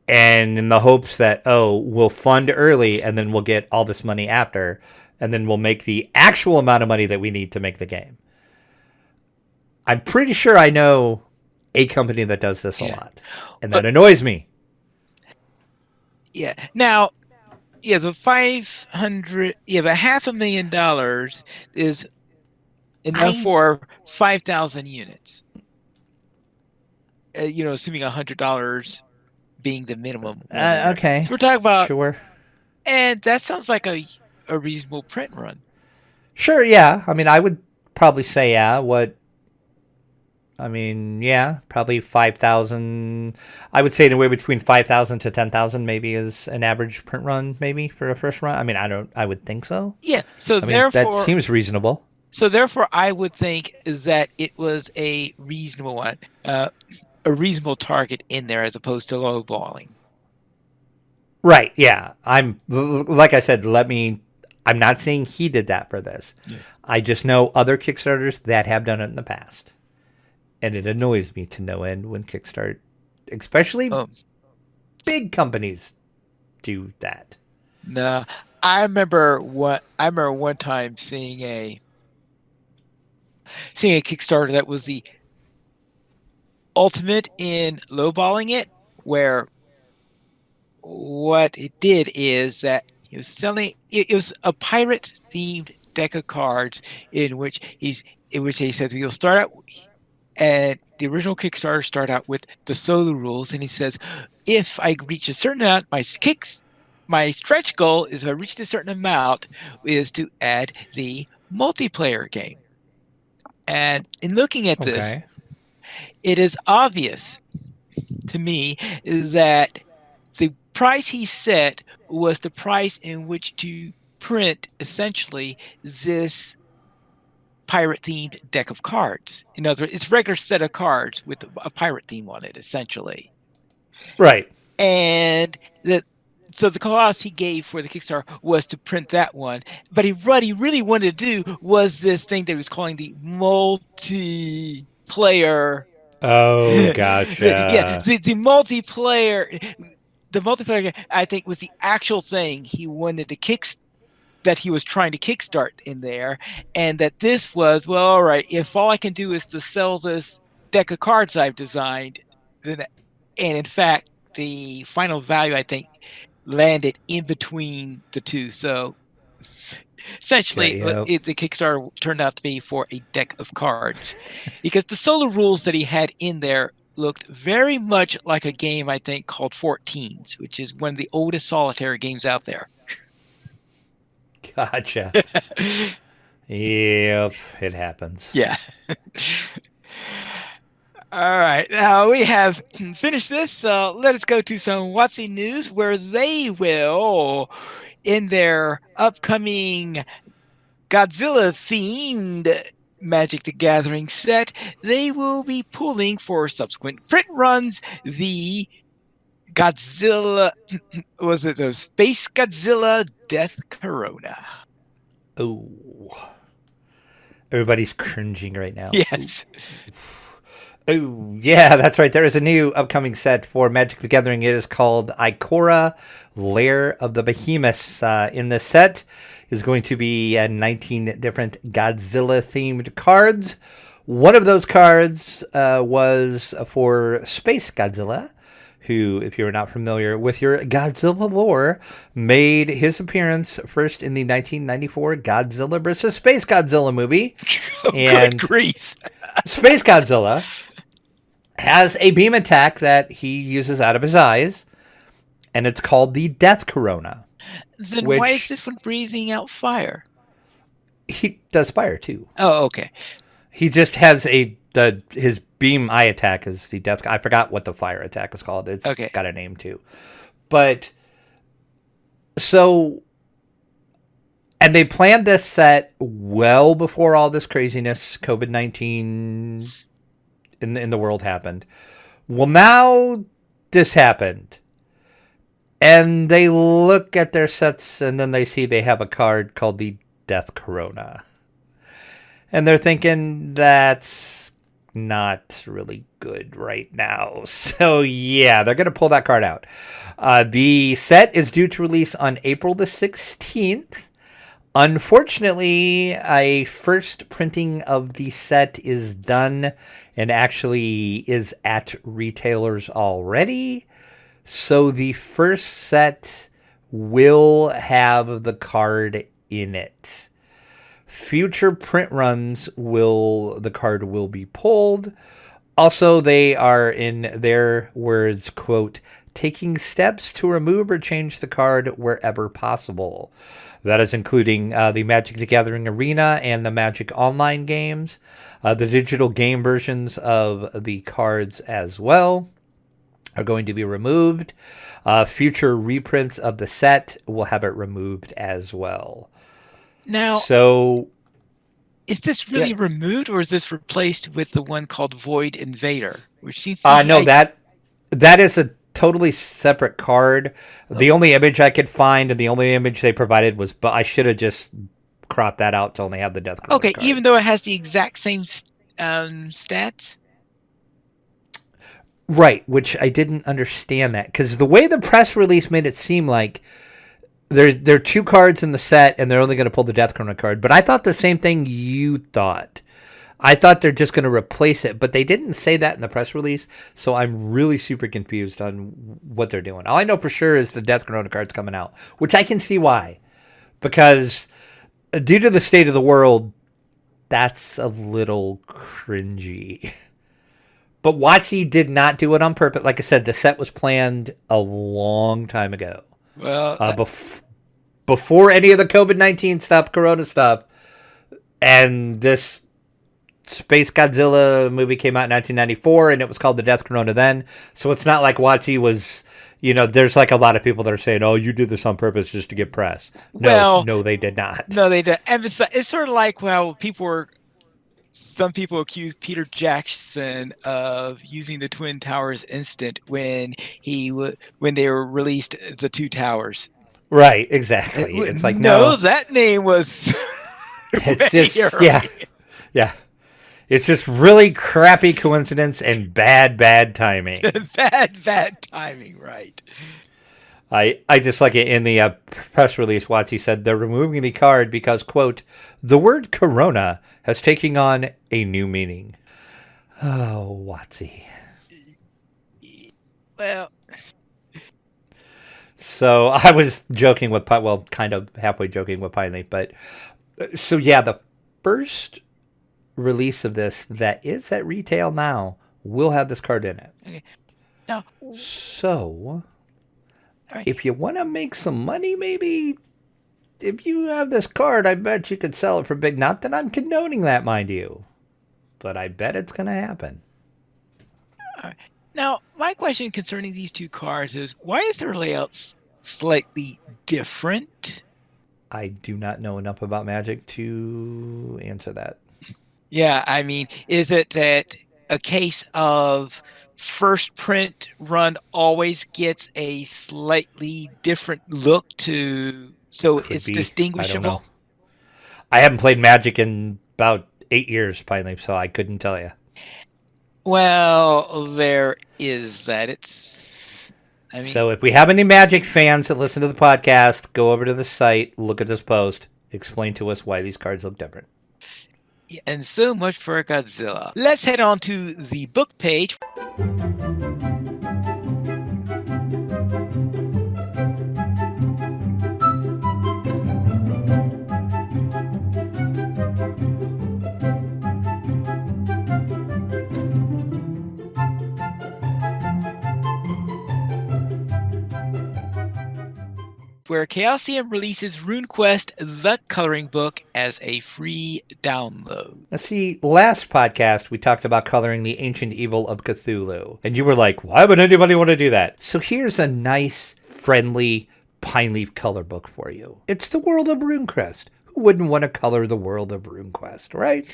and in the hopes that, oh, we'll fund early and then we'll get all this money after, and then we'll make the actual amount of money that we need to make the game. I'm pretty sure I know a company that does this a lot, and that annoys me. Yeah. Now, the 500, but $500,000 is enough for 5,000 units. Assuming $100 being the minimum. Okay. So we're talking about, sure. And that sounds like a reasonable print run. Sure. Yeah. I mean, I would probably say probably 5,000. I would say anywhere between 5,000 to 10,000 maybe is an average print run, maybe for a first run. I mean, I would think so. Yeah. So therefore, that seems reasonable. So therefore, I would think that it was a reasonable one, a reasonable target in there as opposed to lowballing. Right. Yeah. Like I said, I'm not saying he did that for this. Yeah. I just know other Kickstarters that have done it in the past. And it annoys me to no end when Kickstarter, especially big companies, do that. No, I remember one time seeing a Kickstarter that was the ultimate in lowballing it, where what it did is that he was selling. It was a pirate themed deck of cards in which he says we'll start out. And the original Kickstarter started out with the solo rules, and he says, if I reach a certain amount, my stretch goal is, if I reach a certain amount, is to add the multiplayer game. And in looking at this, it is obvious to me that the price he set was the price in which to print essentially this pirate-themed deck of cards. In other words, it's a regular set of cards with a pirate theme on it, essentially. Right. And so the cost he gave for the Kickstarter was to print that one. But what he really wanted to do was this thing that he was calling the multiplayer. Oh, gotcha. Yeah, the multiplayer. The multiplayer, I think, was the actual thing he wanted to that he was trying to kickstart in there, and that this was, well, all right, if all I can do is to sell this deck of cards I've designed, and in fact, the final value, I think, landed in between the two. So essentially, the Kickstarter turned out to be for a deck of cards, because the solo rules that he had in there looked very much like a game, I think, called 14s, which is one of the oldest solitaire games out there. Gotcha. Yep, it happens. Yeah. All right. Now we have finished this. Let us go to some WotC news, where they will, in their upcoming Godzilla-themed Magic the Gathering set, they will be pulling for subsequent print runs the Godzilla, was it a Space Godzilla Death Corona? Oh. Everybody's cringing right now. Yes. Oh, yeah, that's right. There is a new upcoming set for Magic the Gathering. It is called Ikora, Lair of the Behemoths. In this set is going to be 19 different Godzilla-themed cards. One of those cards was for Space Godzilla, who, if you're not familiar with your Godzilla lore, made his appearance first in the 1994 Godzilla vs. Space Godzilla movie. Oh, and good grief. Space Godzilla has a beam attack that he uses out of his eyes, and it's called the Death Corona. Then why is this one breathing out fire? He does fire, too. Oh, okay. He just has his beam eye attack is the death. I forgot what the fire attack is called. It's got a name too. But so, and they planned this set well before all this craziness, COVID-19 in the world happened. Well, now this happened. And they look at their sets and then they see they have a card called the Death Corona. And they're thinking that's not really good right now. So, yeah, they're going to pull that card out. The set is due to release on April the 16th. Unfortunately, a first printing of the set is done and actually is at retailers already. So the first set will have the card in it. Future print runs the card will be pulled. Also, they are, in their words, quote, taking steps to remove or change the card wherever possible. That is including the Magic the Gathering Arena and the Magic Online games, the digital game versions of the cards as well are going to be removed. Future reprints of the set will have it removed as well. Now, so is this really removed, or is this replaced with the one called Void Invader, which seems to be no, that is a totally separate card. Oh. The only image I could find and the only image they provided was, but I should have just cropped that out to only have the Death Corona Okay, card. even though it has the exact same stats. Right, which I didn't understand that because the way the press release made it seem like there are two cards in the set, and they're only going to pull the Death Corona card. But I thought the same thing you thought. I thought they're just going to replace it, but they didn't say that in the press release, so I'm really super confused on what they're doing. All I know for sure is the Death Corona card's coming out, which I can see why. Because due to the state of the world, that's a little cringy. But WotC did not do it on purpose. Like I said, the set was planned a long time ago. Well, before any of the COVID-19 stuff, Corona stuff, and this Space Godzilla movie came out in 1994, and it was called The Death Corona then. So it's not like WotC was, there's like a lot of people that are saying, oh, you did this on purpose just to get press. No, they did not. No, they did. And it's sort of like, well, some people accuse Peter Jackson of using the Twin Towers instant when they were released the Two Towers. Right, exactly. It's like no, that name was. It's just yeah. It's just really crappy coincidence and bad timing. bad timing, right? I just like it in the press release. WotC said they're removing the card because, quote, the word Corona has taken on a new meaning. Oh, WotC. Well, so I was joking with kind of halfway joking with Piney, but so yeah, the first release of this that is at retail now will have this card in it. Okay. Now, so. Right. If you want to make some money, maybe if you have this card, I bet you could sell it for big. Not that I'm condoning that, mind you, but I bet it's going to happen. All right. Now, my question concerning these two cards is, why is their layout slightly different? I do not know enough about Magic to answer that. Yeah, I mean, is it that a case of first print run always gets a slightly different look so it's distinguishable? I don't know. I haven't played Magic in about 8 years, finally, so I couldn't tell you. Well, there is that. So if we have any Magic fans that listen to the podcast, go over to the site, look at this post, explain to us why these cards look different. And so much for Godzilla. Let's head on to the book page. Where Chaosium releases RuneQuest, the coloring book, as a free download. Let's see, last podcast we talked about coloring the Ancient Evil of Cthulhu. And you were like, why would anybody want to do that? So here's a nice, friendly pine leaf color book for you. It's the world of RuneQuest. Who wouldn't want to color the world of RuneQuest, right?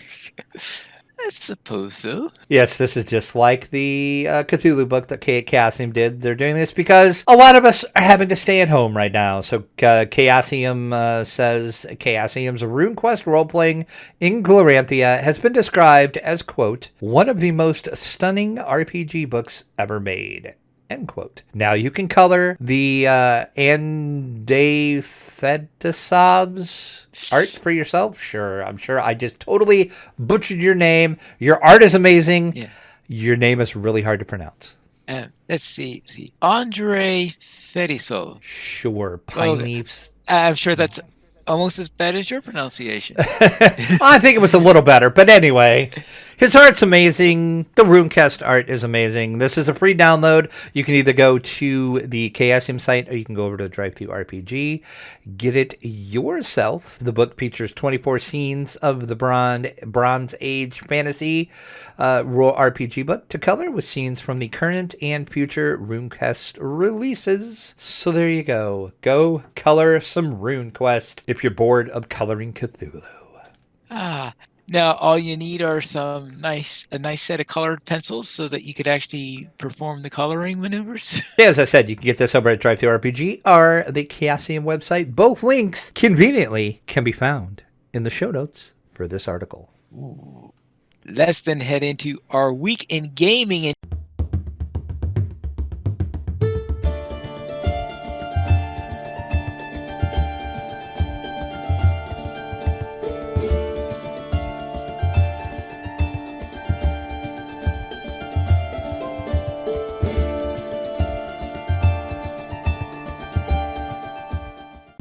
I suppose so. Yes, this is just like the Cthulhu book that Chaosium did. They're doing this because a lot of us are having to stay at home right now. So Chaosium says Chaosium's RuneQuest role-playing in Gloranthia has been described as, quote, one of the most stunning RPG books ever made. End quote. Now you can color the Andefetisab's art for yourself. Sure, I'm sure I just totally butchered your name. Your art is amazing. Yeah. Your name is really hard to pronounce. Let's see. Andre Fetisov. Sure, pine leaves. I'm sure that's almost as bad as your pronunciation. I think it was a little better, but anyway. His art's amazing. The RuneQuest art is amazing. This is a free download. You can either go to the Chaosium site or you can go over to DriveThru RPG. Get it yourself. The book features 24 scenes of the Bronze Age fantasy role RPG book to color with scenes from the current and future RuneQuest releases. So there you go. Go color some RuneQuest if you're bored of coloring Cthulhu. Now, all you need are a nice set of colored pencils so that you could actually perform the coloring maneuvers. Yeah, as I said, you can get this over at DriveThru RPG or the Chaosium website. Both links, conveniently, can be found in the show notes for this article. Ooh. Let's then head into our week in gaming.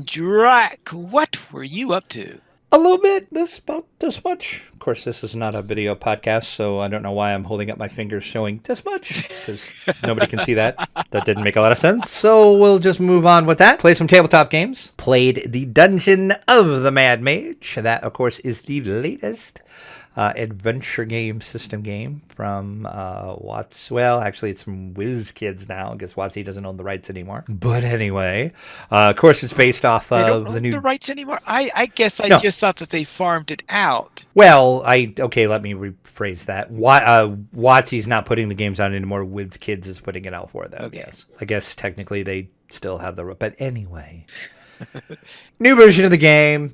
Drac, what were you up to? A little bit, about this much. Of course, this is not a video podcast, so I don't know why I'm holding up my fingers showing this much, because nobody can see that. That didn't make a lot of sense, so we'll just move on with that. Play some tabletop games. Played the Dungeon of the Mad Mage. That, of course, is the latest adventure game, system game from Watts. Well, actually, it's from WizKids now. I guess WotC doesn't own the rights anymore. But anyway, of course, it's based off of the new. The rights anymore? I guess I just thought that they farmed it out. Well, let me rephrase that. WotC's not putting the games out anymore. WizKids is putting it out for them. Okay. Yes. I guess technically they still have the. But anyway, new version of the game.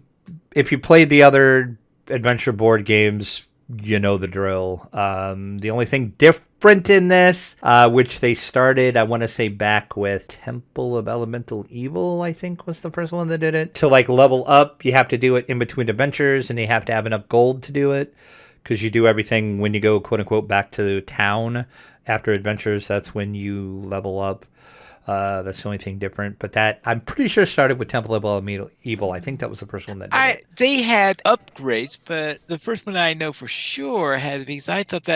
If you played the other adventure board games, you know the drill. The only thing different in this, which they started, I want to say back with Temple of Elemental Evil, I think was the first one that did it. To level up, you have to do it in between adventures, and you have to have enough gold to do it, because you do everything when you go, quote unquote, back to town after adventures. That's when you level up. That's the only thing different. But that, I'm pretty sure, started with Temple of Elemental Evil. I think that was the first one that did it. They had upgrades, but the first one I know for sure had, because I thought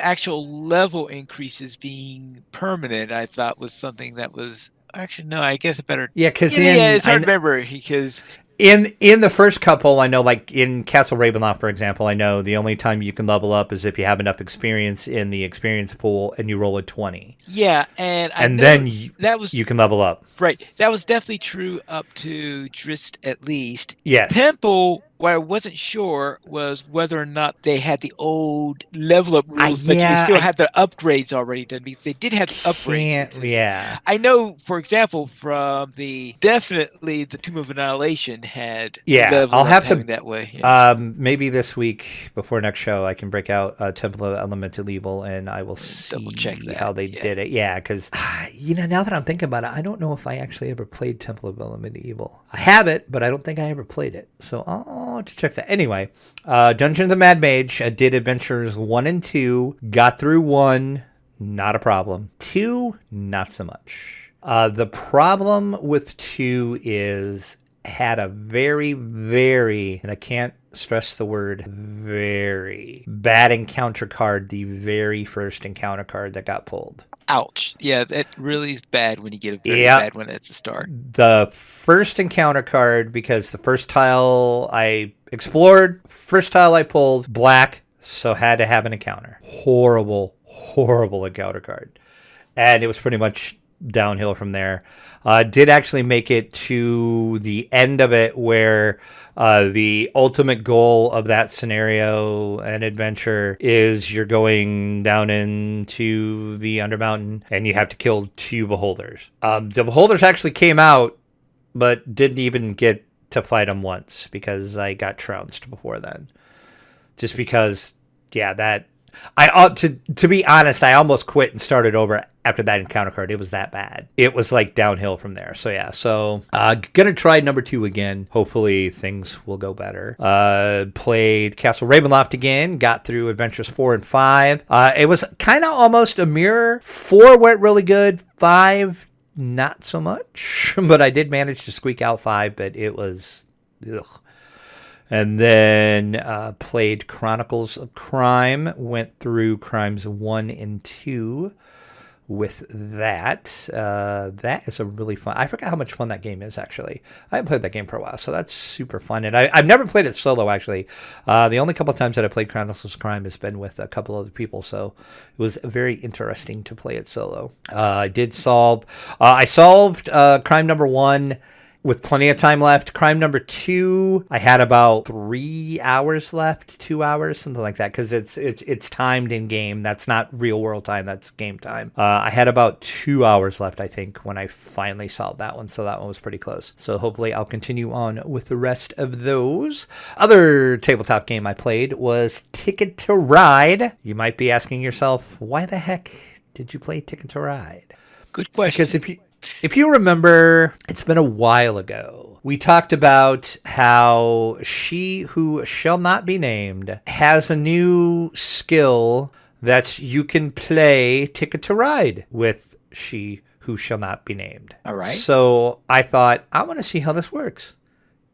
actual level increases being permanent, I thought was something that was, actually, no, I guess it better. Yeah, because it's hard to remember, because in the first couple, I know, like in Castle Ravenloft, for example, I know the only time you can level up is if you have enough experience in the experience pool and you roll a 20. Yeah, and then you can level up. Right. That was definitely true up to Drist, at least. Yes. Temple what I wasn't sure was whether or not they had the old level up rules, but you Yeah, still I had the upgrades already done. Because they did have the upgrades. can't. Yeah. I know, for example, from definitely the Tomb of Annihilation had Yeah, I'll level up have having to. that way. Yeah. Maybe this week before next show, I can break out Temple of Elemental Evil, and I will Double check see that. how they did it. Yeah, because now that I'm thinking about it, I don't know if I actually ever played Temple of Elemental Evil. I have it, but I don't think I ever played it. So I'll have to check that. Anyway, Dungeon of the Mad Mage. I did adventures 1 and 2. Got through 1, not a problem. 2, not so much. The problem with 2 is had a very, very, and I can't stress the word very, bad encounter card, the very first encounter card that got pulled. Ouch. Yeah, that really is bad when you get a very bad one at the start. The first encounter card, because the first tile I explored, first tile I pulled, black, so had to have an encounter. Horrible, horrible encounter card. And it was pretty much downhill from there. Did actually make it to the end of it where the ultimate goal of that scenario and adventure is you're going down into the Undermountain and you have to kill 2 beholders. The beholders actually came out, but didn't even get to fight them once because I got trounced before then. Just because, that... to be honest, I almost quit and started over after that encounter card. It was that bad. It was like downhill from there. So gonna try number 2 again. Hopefully things will go better. Played Castle Ravenloft again. Got through Adventures 4 and 5. It was kind of almost a mirror. 4 went really good. 5 not so much, but I did manage to squeak out 5. But it was. Ugh. And then played Chronicles of Crime, went through Crimes 1 and 2 with that. That is a really fun... I forgot how much fun that game is, actually. I haven't played that game for a while, so that's super fun. And I've never played it solo, actually. The only couple of times that I played Chronicles of Crime has been with a couple other people, so it was very interesting to play it solo. I solved Crime number 1 with plenty of time left. Crime number 2, I had about 3 hours left, 2 hours, something like that, because it's timed in game. That's not real world time. That's game time. I had about 2 hours left, I think, when I finally solved that one. So that one was pretty close. So hopefully I'll continue on with the rest of those. Other tabletop game I played was Ticket to Ride. You might be asking yourself, why the heck did you play Ticket to Ride? Good question. Because if you remember, it's been a while ago. We talked about how She Who Shall Not Be Named has a new skill that you can play Ticket to Ride with She Who Shall Not Be Named. All right. So I thought, I want to see how this works.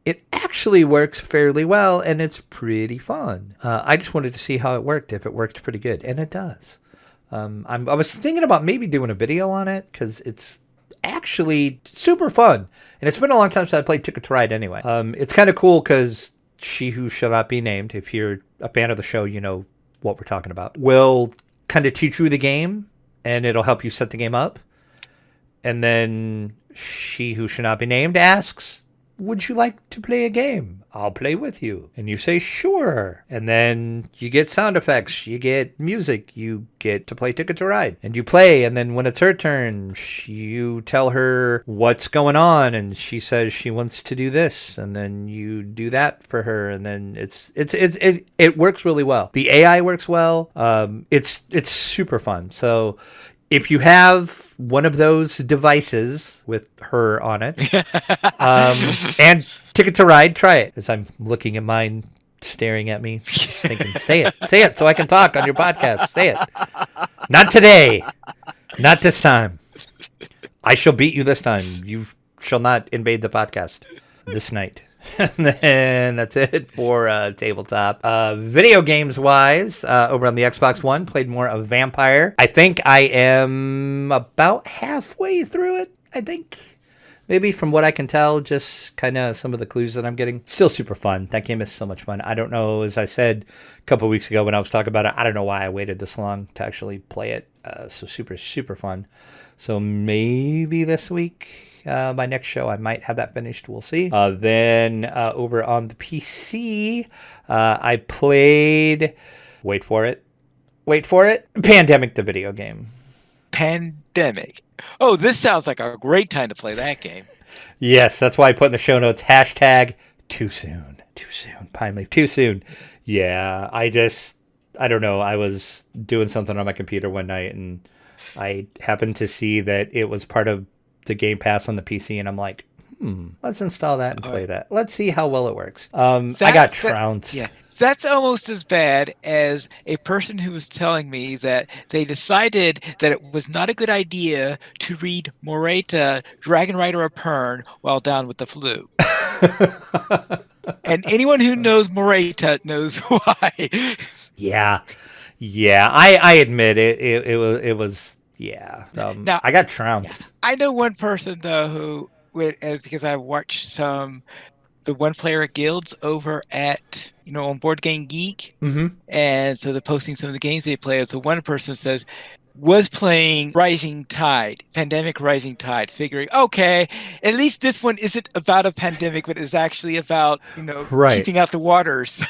It actually works fairly well, and it's pretty fun. I just wanted to see how it worked, if it worked pretty good, and it does. I was thinking about maybe doing a video on it, because it's actually super fun, and it's been a long time since I played Ticket to Ride anyway. It's kind of cool because She Who Shall Not Be Named, if you're a fan of the show, you know what we're talking about, will kind of teach you the game, and it'll help you set the game up. And then She Who Shall Not Be Named asks, would you like to play a game? I'll play with you. And you say, sure. And then you get sound effects. You get music. You get to play Ticket to Ride. And you play. And then when it's her turn, you tell her what's going on. And she says she wants to do this. And then you do that for her. And then it works really well. The AI works well. It's super fun. So if you have one of those devices with her on it, and Ticket to Ride, try it. As I'm looking at mine, staring at me, just thinking, say it, so I can talk on your podcast. Say it. Not today. Not this time. I shall beat you this time. You shall not invade the podcast this night. And then that's it for tabletop. Video games wise, over on the Xbox One, played more of Vampire. I think I am about halfway through it. I think Maybe from what I can tell, just kind of some of the clues that I'm getting. Still super fun. That game is so much fun. I don't know, as I said a couple of weeks ago when I was talking about it, I don't know why I waited this long to actually play it. So super, super fun. So maybe this week, my next show, I might have that finished. We'll see. Then over on the PC, I played, wait for it, Pandemic the video game. Pandemic. Oh, this sounds like a great time to play that game. Yes, that's why I put in the show notes, hashtag too soon. Too soon. Pine Leaf, too soon. Yeah, I don't know. I was doing something on my computer one night and I happened to see that it was part of the Game Pass on the PC, and I'm like, let's install that and play that. Let's see how well it works. I got trounced. Yeah. That's almost as bad as a person who was telling me that they decided that it was not a good idea to read Moreta, Dragon Rider of Pern while down with the flu. And anyone who knows Moreta knows why. Yeah. I admit it was now, I got trounced. I know one person though who, because I watched the one-player guilds over at on Board Game Geek, and so they're posting some of the games they play. So one person was playing Rising Tide, Pandemic Rising Tide, figuring, okay, at least this one isn't about a pandemic, but is actually about keeping out the waters.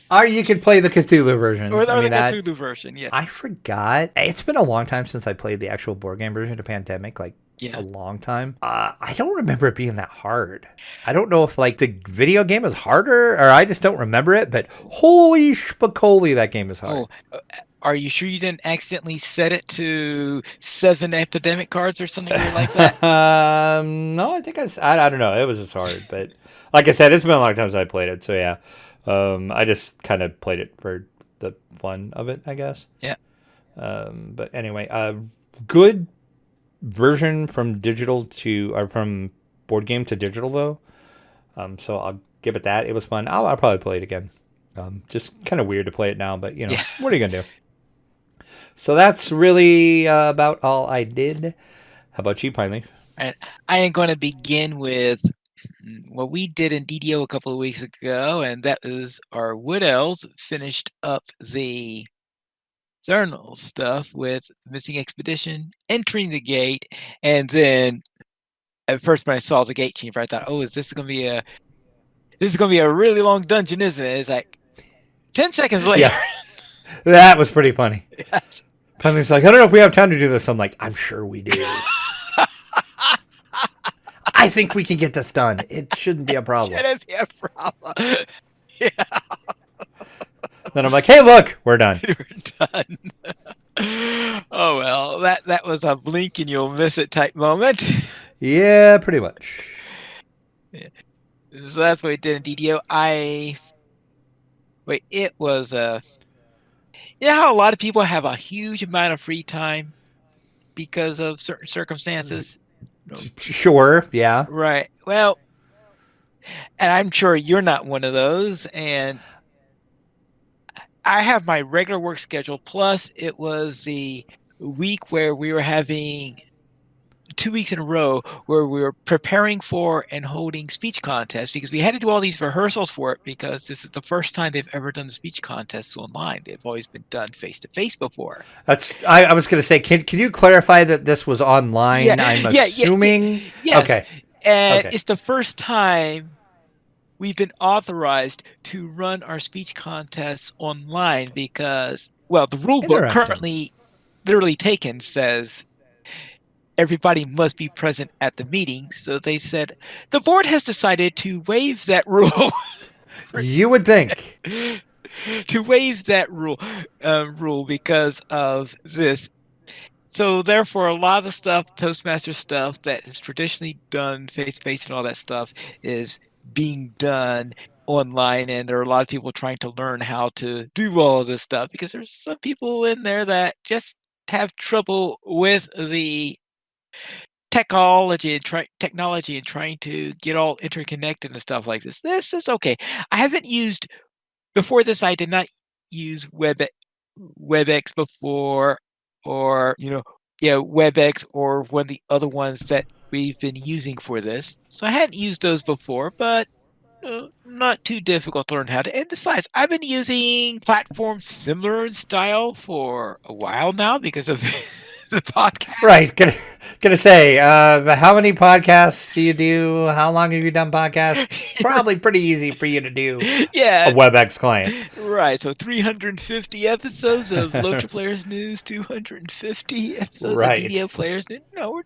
Or you could play the Cthulhu version, or the Cthulhu version. Yeah, I forgot. It's been a long time since I played the actual board game version of Pandemic. A long time. I don't remember it being that hard. I don't know if the video game is harder or I just don't remember it, but holy spicoli, that game is hard. Oh, are you sure you didn't accidentally set it to 7 epidemic cards or something like that? No, I think I don't know. It was just hard, but like I said, it's been a long time since I played it, so yeah. I just kind of played it for the fun of it, I guess. Yeah. But anyway, good version from from board game to digital though, so I'll give it that. It was fun. I'll probably play it again. Just kind of weird to play it now, but what are you gonna do? So that's really about all I did. How about you, Pine Leaf? And I am going to begin with what we did in DDO a couple of weeks ago, and that is our Wood Elves finished up the Thernal stuff with the Missing Expedition, entering the gate, and then at first when I saw the gate chamber, I thought, "Oh, is this going to be a really long dungeon, isn't it?" It's like 10 seconds later. Yeah. That was pretty funny. Yes. Penny's like, "I don't know if we have time to do this." I'm like, "I'm sure we do." I think we can get this done. It shouldn't be a problem. Shouldn't be a problem. Yeah. Then I'm like, "Hey, look, we're done." We're done. Oh well, that was a blink and you'll miss it type moment. Yeah, pretty much. Yeah. So that's what we did in DDO. It was how a lot of people have a huge amount of free time because of certain circumstances. Sure, yeah. Right. Well, and I'm sure you're not one of those, and I have my regular work schedule, plus it was the week where we were having 2 weeks in a row where we were preparing for and holding speech contests, because we had to do all these rehearsals for it because this is the first time they've ever done the speech contests online. They've always been done face-to-face before. I was going to say, can you clarify that this was online? Yeah, I'm assuming? Yes. Okay. And it's the first time we've been authorized to run our speech contests online because, the rule book currently literally taken says everybody must be present at the meeting. So they said the board has decided to waive that rule. You would think. To waive that rule because of this. So therefore, a lot of the stuff, Toastmaster stuff that is traditionally done face-to-face and all that stuff is being done online, and there are a lot of people trying to learn how to do all of this stuff because there's some people in there that just have trouble with the technology and trying to get all interconnected and stuff like this. This is okay. I haven't used before this. I did not use WebEx before, or WebEx or one of the other ones that we've been using for this. So I hadn't used those before, but not too difficult to learn how to. And besides, I've been using platforms similar in style for a while now because of the podcast. Right. Gonna say, how many podcasts do you do? How long have you done podcasts? Probably pretty easy for you to do a Yeah. WebEx client. Right. So 350 episodes of Loader Players News, 250 episodes of Right. DDO Players News. No, we're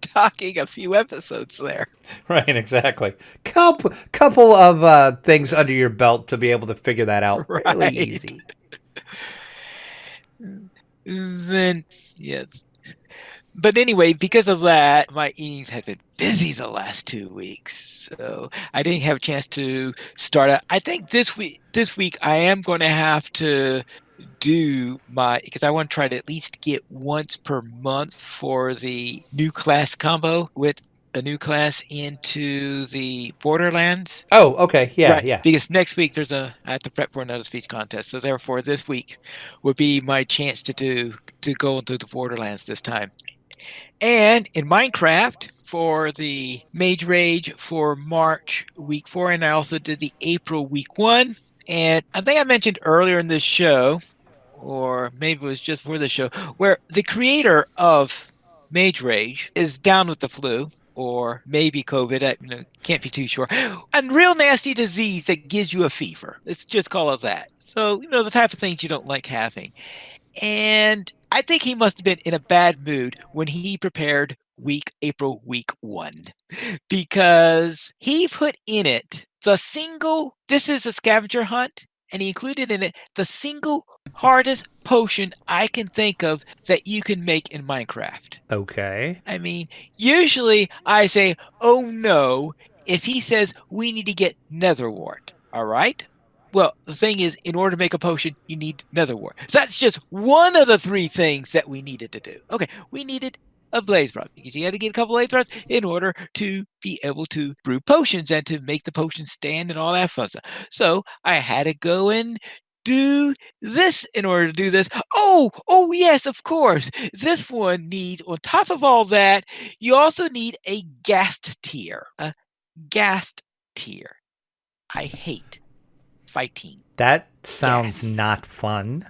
talking a few episodes there. Right, exactly. Couple of things under your belt to be able to figure that out fairly Right. easy. Then, yes. But anyway, because of that, my evenings have been busy the last 2 weeks. So I didn't have a chance to start out. I think this week I am going to have to do because I want to try to at least get once per month for the new class combo with a new class into the Borderlands. Oh, okay. Yeah, Right, yeah. because next week I have to prep for another speech contest. So therefore, this week would be my chance to go into the Borderlands this time. And in Minecraft for the Mage Rage for March week 4, and I also did the April week 1. And I think I mentioned earlier in this show, or maybe it was just for the show, where the creator of Mage Rage is down with the flu, or maybe COVID. I can't be too sure. A real nasty disease that gives you a fever. Let's just call it that. So, the type of things you don't like having. And I think he must have been in a bad mood when he prepared April week 1, because he put in it this is a scavenger hunt, and he included in it the single hardest potion I can think of that you can make in Minecraft. Okay. I mean, usually I say, oh no, if he says we need to get nether wart, all right? Well, the thing is, in order to make a potion, you need nether wart. So that's just one of the 3 things that we needed to do. Okay, we needed a blaze rod because you had to get a couple blaze rods in order to be able to brew potions and to make the potions stand and all that fun stuff. So I had to go and do this in order to do this. Oh, yes, of course. This one needs, on top of all that, you also need a ghast tier. A ghast tier. I hate fighting. That sounds Yes. not fun.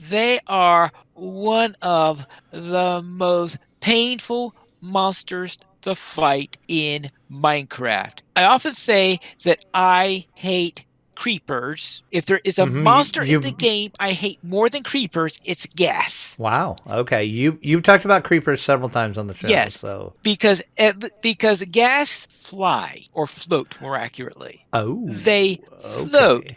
They are one of the most painful monsters to fight in Minecraft. I often say that I hate creepers. If there is a monster in the game I hate more than creepers, it's gas. Wow. Okay. You've talked about creepers several times on the show. Yes, So because gas fly, or float more accurately. Oh. They float,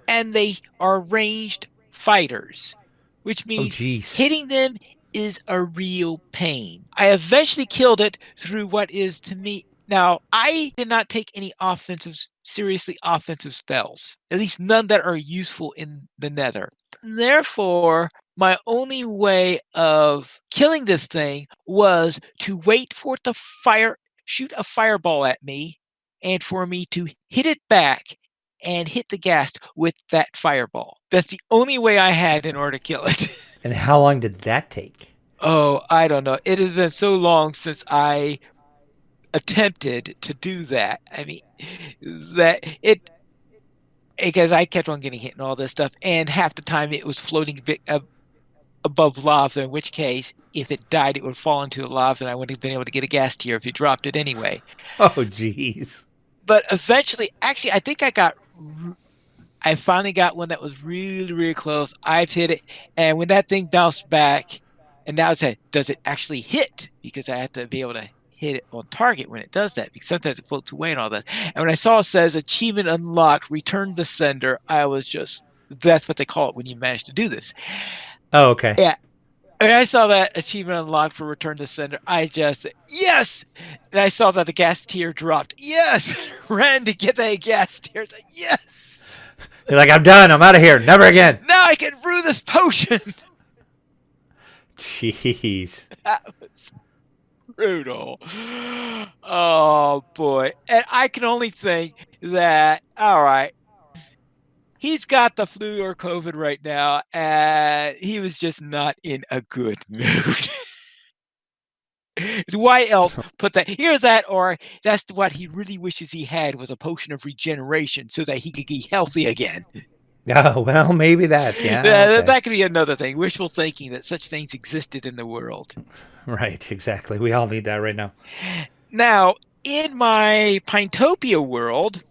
and they are ranged fighters, which means hitting them is a real pain. I eventually killed it through what is, to me, now I did not take any seriously offensive spells, at least none that are useful in the nether. Therefore, my only way of killing this thing was to wait for it to shoot a fireball at me, and for me to hit it back and hit the ghast with that fireball. That's the only way I had in order to kill it. And how long did that take? Oh, I don't know. It has been so long since I attempted to do that. I mean, because I kept on getting hit and all this stuff, and half the time it was floating a bit above lava, in which case, if it died, it would fall into the lava, and I wouldn't have been able to get a ghast tier if you dropped it anyway. Oh, jeez. But eventually, actually, I think I finally got one that was really, really close. I've hit it, and when that thing bounced back, and now it's does it actually hit? Because I have to be able to hit it on target when it does that, because sometimes it floats away and all that. And when I saw it says achievement unlocked, return to sender, I was just, that's what they call it when you manage to do this. Oh, okay. Yeah. And I saw that achievement unlocked for return to sender. I just, yes! And I saw that the ghast tier dropped. Yes! Ran to get that ghast tier. Like, yes! You're like, I'm done. I'm out of here. Never again. Now I can brew this potion. Jeez. That was brutal. Oh, boy. And I can only think that, all right, he's got the flu or COVID right now, and he was just not in a good mood. Why else put that? Either that, or that's what he really wishes he had was a potion of regeneration so that he could be healthy again. Oh, well, maybe that's, okay. That could be another thing. Wishful thinking that such things existed in the world. Right, exactly. We all need that right now. Now, in my Pinetopia world,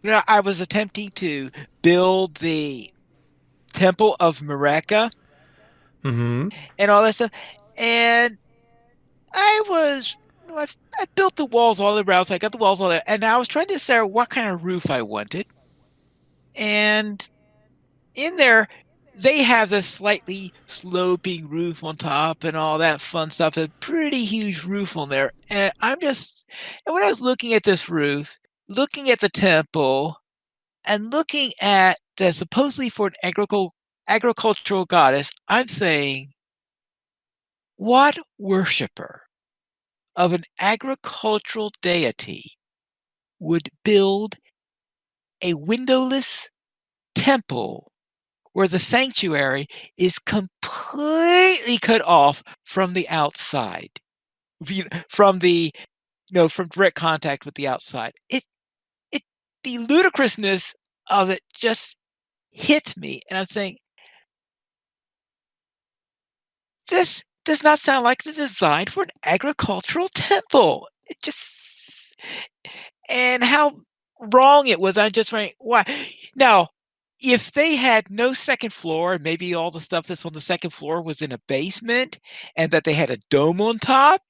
I was attempting to build the Temple of Mareka and all that stuff. And I built the walls all around, so I got the walls all there. And I was trying to decide what kind of roof I wanted. And in there, they have this slightly sloping roof on top and all that fun stuff. A pretty huge roof on there. And when I was looking at this roof, looking at the temple, and looking at the supposedly for an agricultural goddess, I'm saying, what worshiper of an agricultural deity would build a windowless temple where the sanctuary is completely cut off from the outside, from direct contact with the outside? The ludicrousness of it just hit me, and I'm saying, this does not sound like the design for an agricultural temple. It just, and how wrong it was. I'm just wondering why. Now, if they had no second floor, maybe all the stuff that's on the second floor was in a basement, and that they had a dome on top,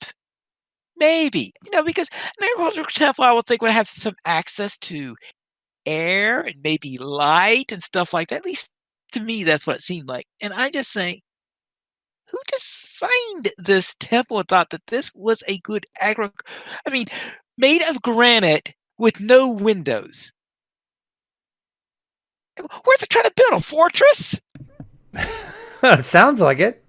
maybe, because an agricultural temple, I would think, would have some access to air and maybe light and stuff like that. At least to me, that's what it seemed like. And I just saying, who designed this temple and thought that this was a good made of granite with no windows? Where's they trying to build a fortress? Sounds like it.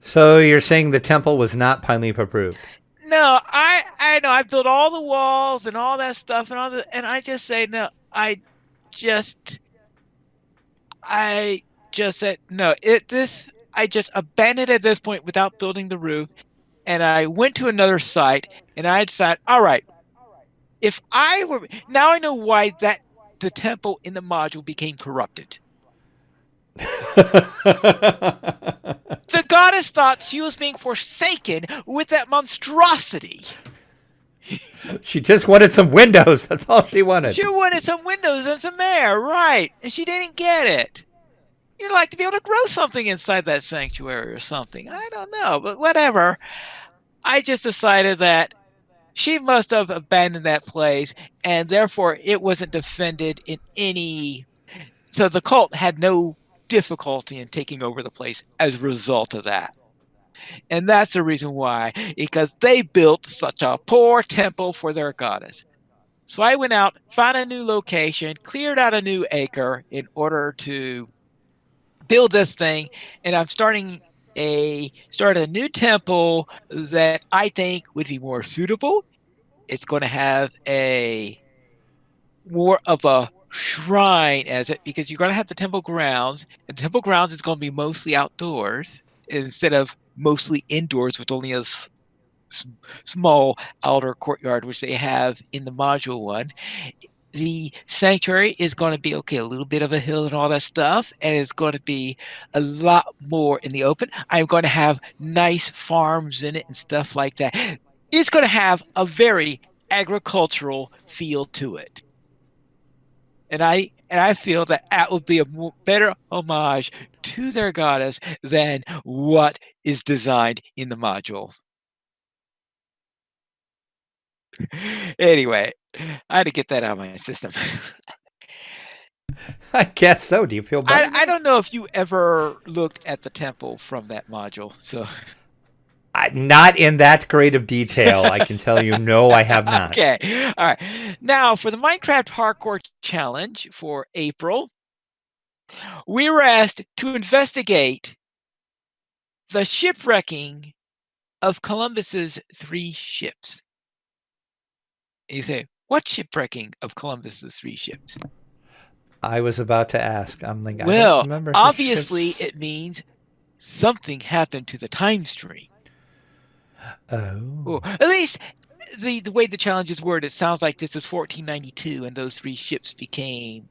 So you're saying the temple was not Pine Leaf approved? No, I know. I built all the walls and all that stuff and I just say no. I just said no. I just abandoned at this point without building the roof, and I went to another site, and I decided, all right, now I know why the temple in the module became corrupted. The goddess thought she was being forsaken with that monstrosity. She just wanted some windows. That's all she wanted. She wanted some windows and some air, right? And she didn't get it. You'd like to be able to grow something inside that sanctuary or something. I don't know, but whatever. I just decided that she must have abandoned that place, and therefore it wasn't defended in any. So the cult had no difficulty in taking over the place as a result of that. And that's the reason why, because they built such a poor temple for their goddess. So I went out, found a new location, cleared out a new acre in order to build this thing, and I'm starting a new temple that I think would be more suitable. It's going to have more of a shrine as it, because you're going to have the temple grounds, and the temple grounds is going to be mostly outdoors instead of mostly indoors with only a small outer courtyard, which they have in the module one. The sanctuary is going to be a little bit of a hill and all that stuff, and it's going to be a lot more in the open. I'm going to have nice farms in it and stuff like that. It's going to have a very agricultural feel to it. And I feel that would be a better homage to their goddess than what is designed in the module. Anyway, I had to get that out of my system. I guess so. Do you feel better? I don't know if you ever looked at the temple from that module. So, not in that great of detail. I can tell you, no, I have not. Okay. All right. Now, for the Minecraft Hardcore Challenge for April, we were asked to investigate the shipwrecking of Columbus's 3 ships. And you say, what shipwrecking of Columbus's 3 ships? I was about to ask. I Well, don't remember obviously it means something happened to the time stream. Oh. Or at least the way the challenge is worded, it sounds like this is 1492, and those 3 ships became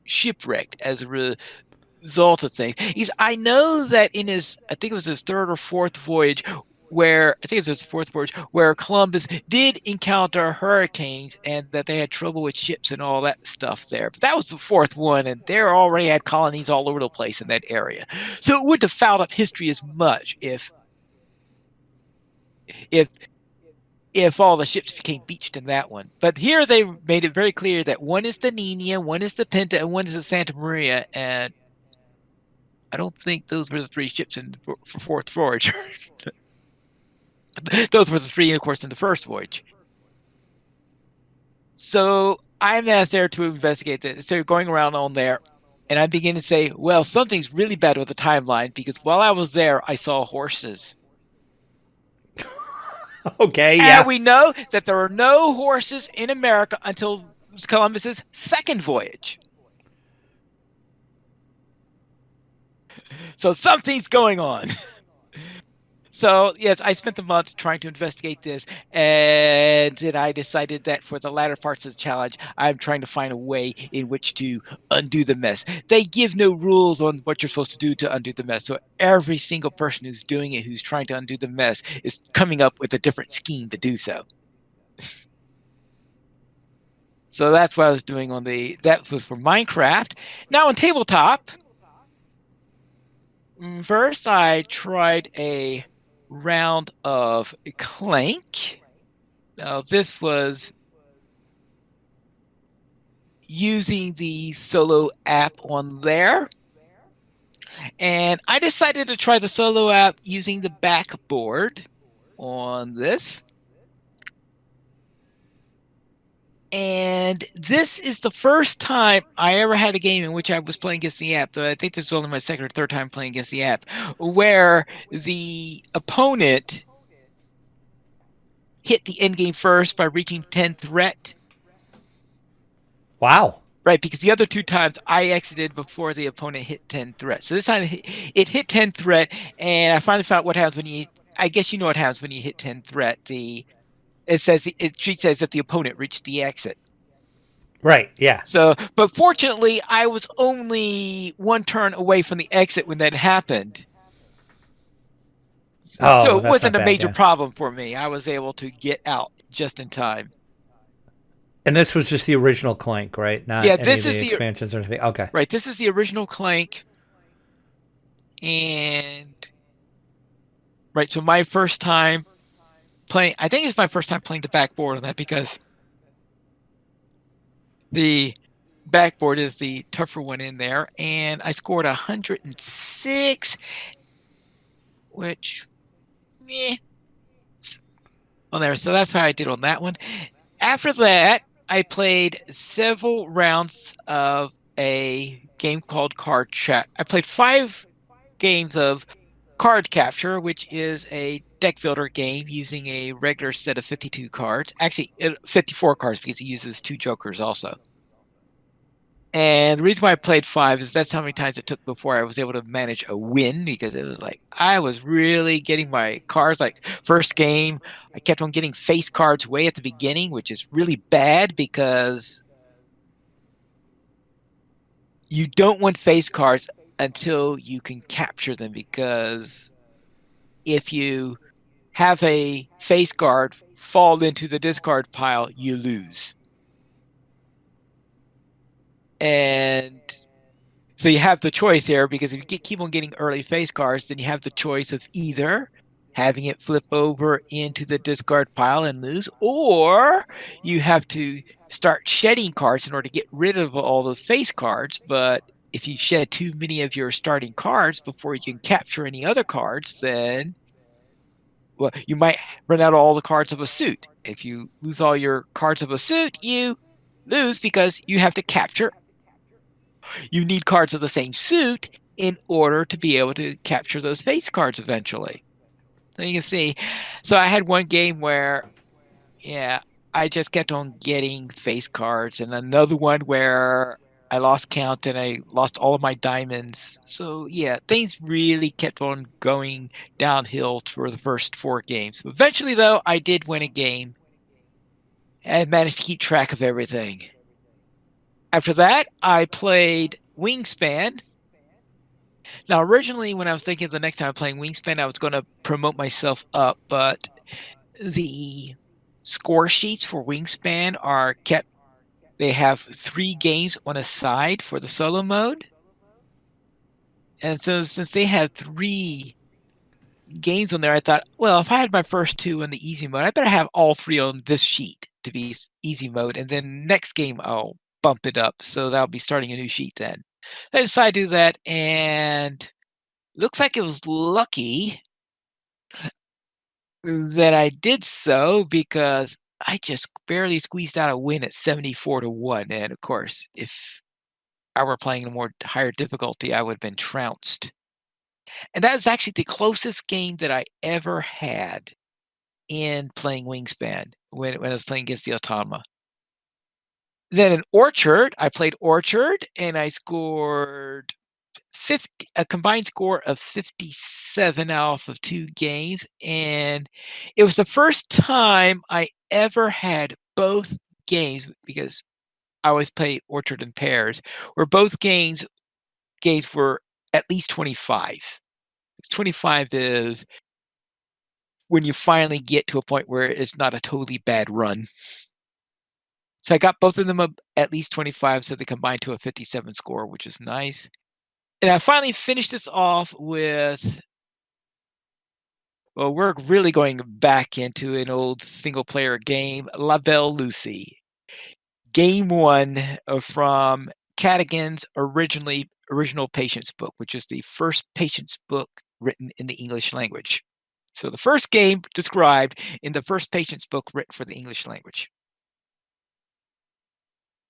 shipwrecked as a result of things. I know that in I think it was his third or fourth voyage, where I think it was his fourth voyage, where Columbus did encounter hurricanes and that they had trouble with ships and all that stuff there. But that was the fourth one, and they already had colonies all over the place in that area. So it wouldn't have fouled up history as much if if all the ships became beached in that one. But here they made it very clear that one is the Nina, one is the Pinta, and one is the Santa Maria, and I don't think those were the 3 ships for fourth voyage. Those were the 3, of course, in the first voyage. So I'm asked there to investigate that. So going around on there, and I begin to say, well, something's really bad with the timeline, because while I was there, I saw horses. Okay, yeah. And we know that there are no horses in America until Columbus's second voyage. So something's going on. So, yes, I spent the month trying to investigate this, and then I decided that for the latter parts of the challenge, I'm trying to find a way in which to undo the mess. They give no rules on what you're supposed to do to undo the mess, so every single person who's doing it, who's trying to undo the mess, is coming up with a different scheme to do so. So that's what I was doing that was for Minecraft. Now on Tabletop, first I tried a round of Clank. Now this was using the solo app on there. And I decided to try the solo app using the backboard on this. And this is the first time I ever had a game in which I was playing against the app, though I think this is only my second or third time playing against the app, where the opponent hit the end game first by reaching 10 threat. Wow. Right, because the other 2 times I exited before the opponent hit 10 threat. So this time it hit 10 threat, and I finally found out what happens when I guess you know what happens when you hit 10 threat. It treats it as if the opponent reached the exit. Right, yeah. So, but fortunately, I was only 1 turn away from the exit when that happened. So it wasn't a major problem for me. I was able to get out just in time. And this was just the original Clank, right? Not this any is of the expansions or anything. Okay. Right, this is the original Clank. And right, so my first time playing, I think it's my first time playing the backboard on that, because the backboard is the tougher one in there, and I scored 106, which on there. So that's how I did on that one. After that, I played several rounds of a game called Card Chat. I played 5 games of Card Capture, which is a deck builder game using a regular set of 52 cards. Actually, 54 cards, because it uses 2 jokers also. And the reason why I played 5 is that's how many times it took before I was able to manage a win, because it was like I was really getting my cards. Like first game, I kept on getting face cards way at the beginning, which is really bad, because you don't want face cards until you can capture them, because if you have a face card fall into the discard pile, you lose. And so you have the choice here, because if you keep on getting early face cards, then you have the choice of either having it flip over into the discard pile and lose, or you have to start shedding cards in order to get rid of all those face cards. But if you shed too many of your starting cards before you can capture any other cards, then you might run out of all the cards of a suit. If you lose all your cards of a suit, you lose, because you have to capture. You need cards of the same suit in order to be able to capture those face cards eventually. So you can see. So I had one game where, I just kept on getting face cards, and another one where I lost count and I lost all of my diamonds. So yeah, things really kept on going downhill for the first 4 games. Eventually, though, I did win a game and managed to keep track of everything. After that, I played Wingspan. Now, originally, when I was thinking of the next time playing Wingspan, I was going to promote myself up, but the score sheets for Wingspan are kept. They have 3 games on a side for the solo mode. And so since they have 3 games on there, I thought, well, if I had my first 2 in the easy mode, I better have all 3 on this sheet to be easy mode. And then next game, I'll bump it up. So that'll be starting a new sheet then. So I decided to do that, and looks like it was lucky that I did so, because I just barely squeezed out a win at 74-1. And of course, if I were playing a more higher difficulty, I would have been trounced. And that is actually the closest game that I ever had in playing Wingspan when I was playing against the Autonoma. Then in Orchard, I played Orchard, and I scored a combined score of 57 out of 2 games, and it was the first time I ever had both games, because I always play Orchard in pairs, where both games were at least 25. 25 is when you finally get to a point where it's not a totally bad run. So I got both of them at least 25, so they combined to a 57 score, which is nice. And I finally finished this off with, well, we're really going back into an old single-player game, La Belle Lucy. Game 1 from Cadigan's original Patience book, which is the first Patience book written in the English language. So the first game described in the first Patience book written for the English language.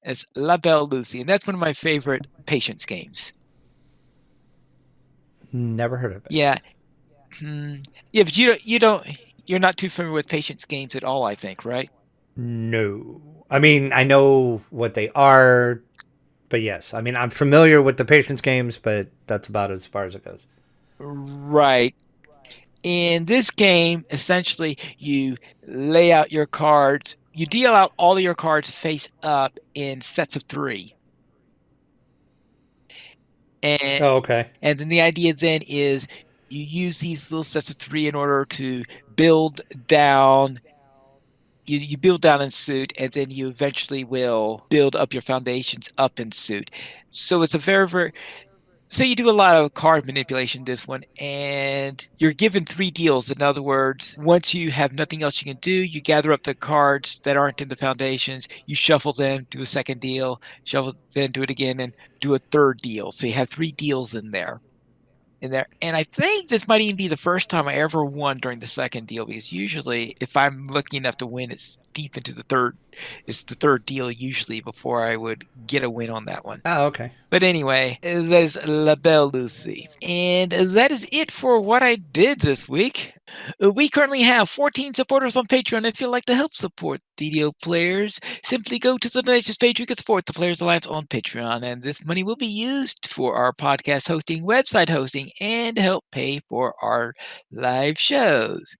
It's La Belle Lucy, and that's one of my favorite Patience games. Never heard of it. Yeah. Yeah, but you're not too familiar with Patience games at all, I think, right? No. I mean, I know what they are, but yes. I mean, I'm familiar with the Patience games, but that's about as far as it goes. Right. In this game, essentially, you lay out your cards. You deal out all of your cards face up in sets of 3. And, okay. And then the idea then is you use these little sets of 3 in order to build down. You build down in suit, and then you eventually will build up your foundations up in suit. So it's a very so you do a lot of card manipulation this one, and you're given 3 deals. In other words, once you have nothing else you can do, you gather up the cards that aren't in the foundations, you shuffle them, do a second deal, shuffle, then do it again, and do a third deal. So you have 3 deals in there. And I think this might even be the first time I ever won during the second deal, because usually if I'm lucky enough to win, it's deep into the third. It's the third deal usually before I would get a win on that one. Oh, okay. But anyway, that is La Belle Lucy. And that is it for what I did this week. We currently have 14 supporters on Patreon. If you'd like to help support DDO players, simply go to the donations page. You can support the Players Alliance on Patreon. And this money will be used for our podcast hosting, website hosting, and help pay for our live shows.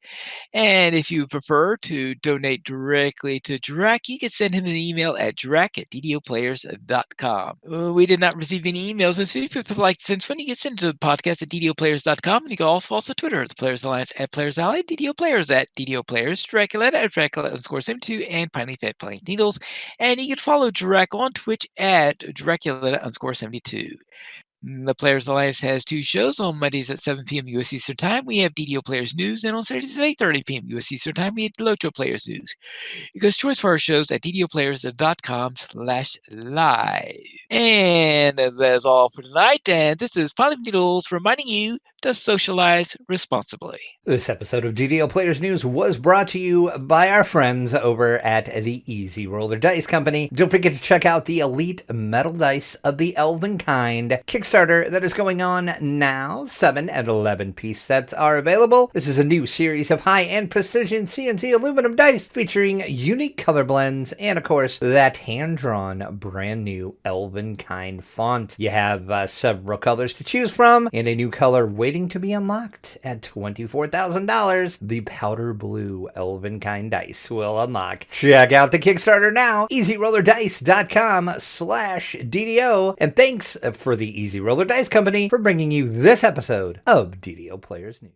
And if you prefer to donate directly to Drac, you can send him an email at drac@ddoplayers.com. We did not receive any emails this week. If you'd like to send one, you can send it to the podcast at ddoplayers.com. And you can also follow us on Twitter at the Players Alliance at Players Ally, DDO Players at DDO Players, Dracula at Dracula_72, and Piney Fat Playing Needles. And you can follow Drac on Twitch at Dracula_72. The Players Alliance has 2 shows on Mondays at 7 p.m. U.S. Eastern Time. We have DDO Players News, and on Saturdays at 8:30 p.m. U.S. Eastern Time, we have Delocho Players News. You can choice for our shows at ddoplayers.com/live. And that's all for tonight. And this is Pilot Needles reminding you to socialize responsibly. This episode of DDO Players News was brought to you by our friends over at the Easy Roller Dice Company. Don't forget to check out the Elite Metal Dice of the Elven Kind Kickstarter Kickstarter that is going on now. 7 and 11 piece sets are available. This is a new series of high-end precision CNC aluminum dice featuring unique color blends and, of course, that hand-drawn brand new Elvenkind font. You have several colors to choose from and a new color waiting to be unlocked at $24,000. The powder blue Elvenkind dice will unlock. Check out the Kickstarter now. EasyRollerDice.com/DDO. And thanks for the Easy Roller Dice Company for bringing you this episode of DDO Players News.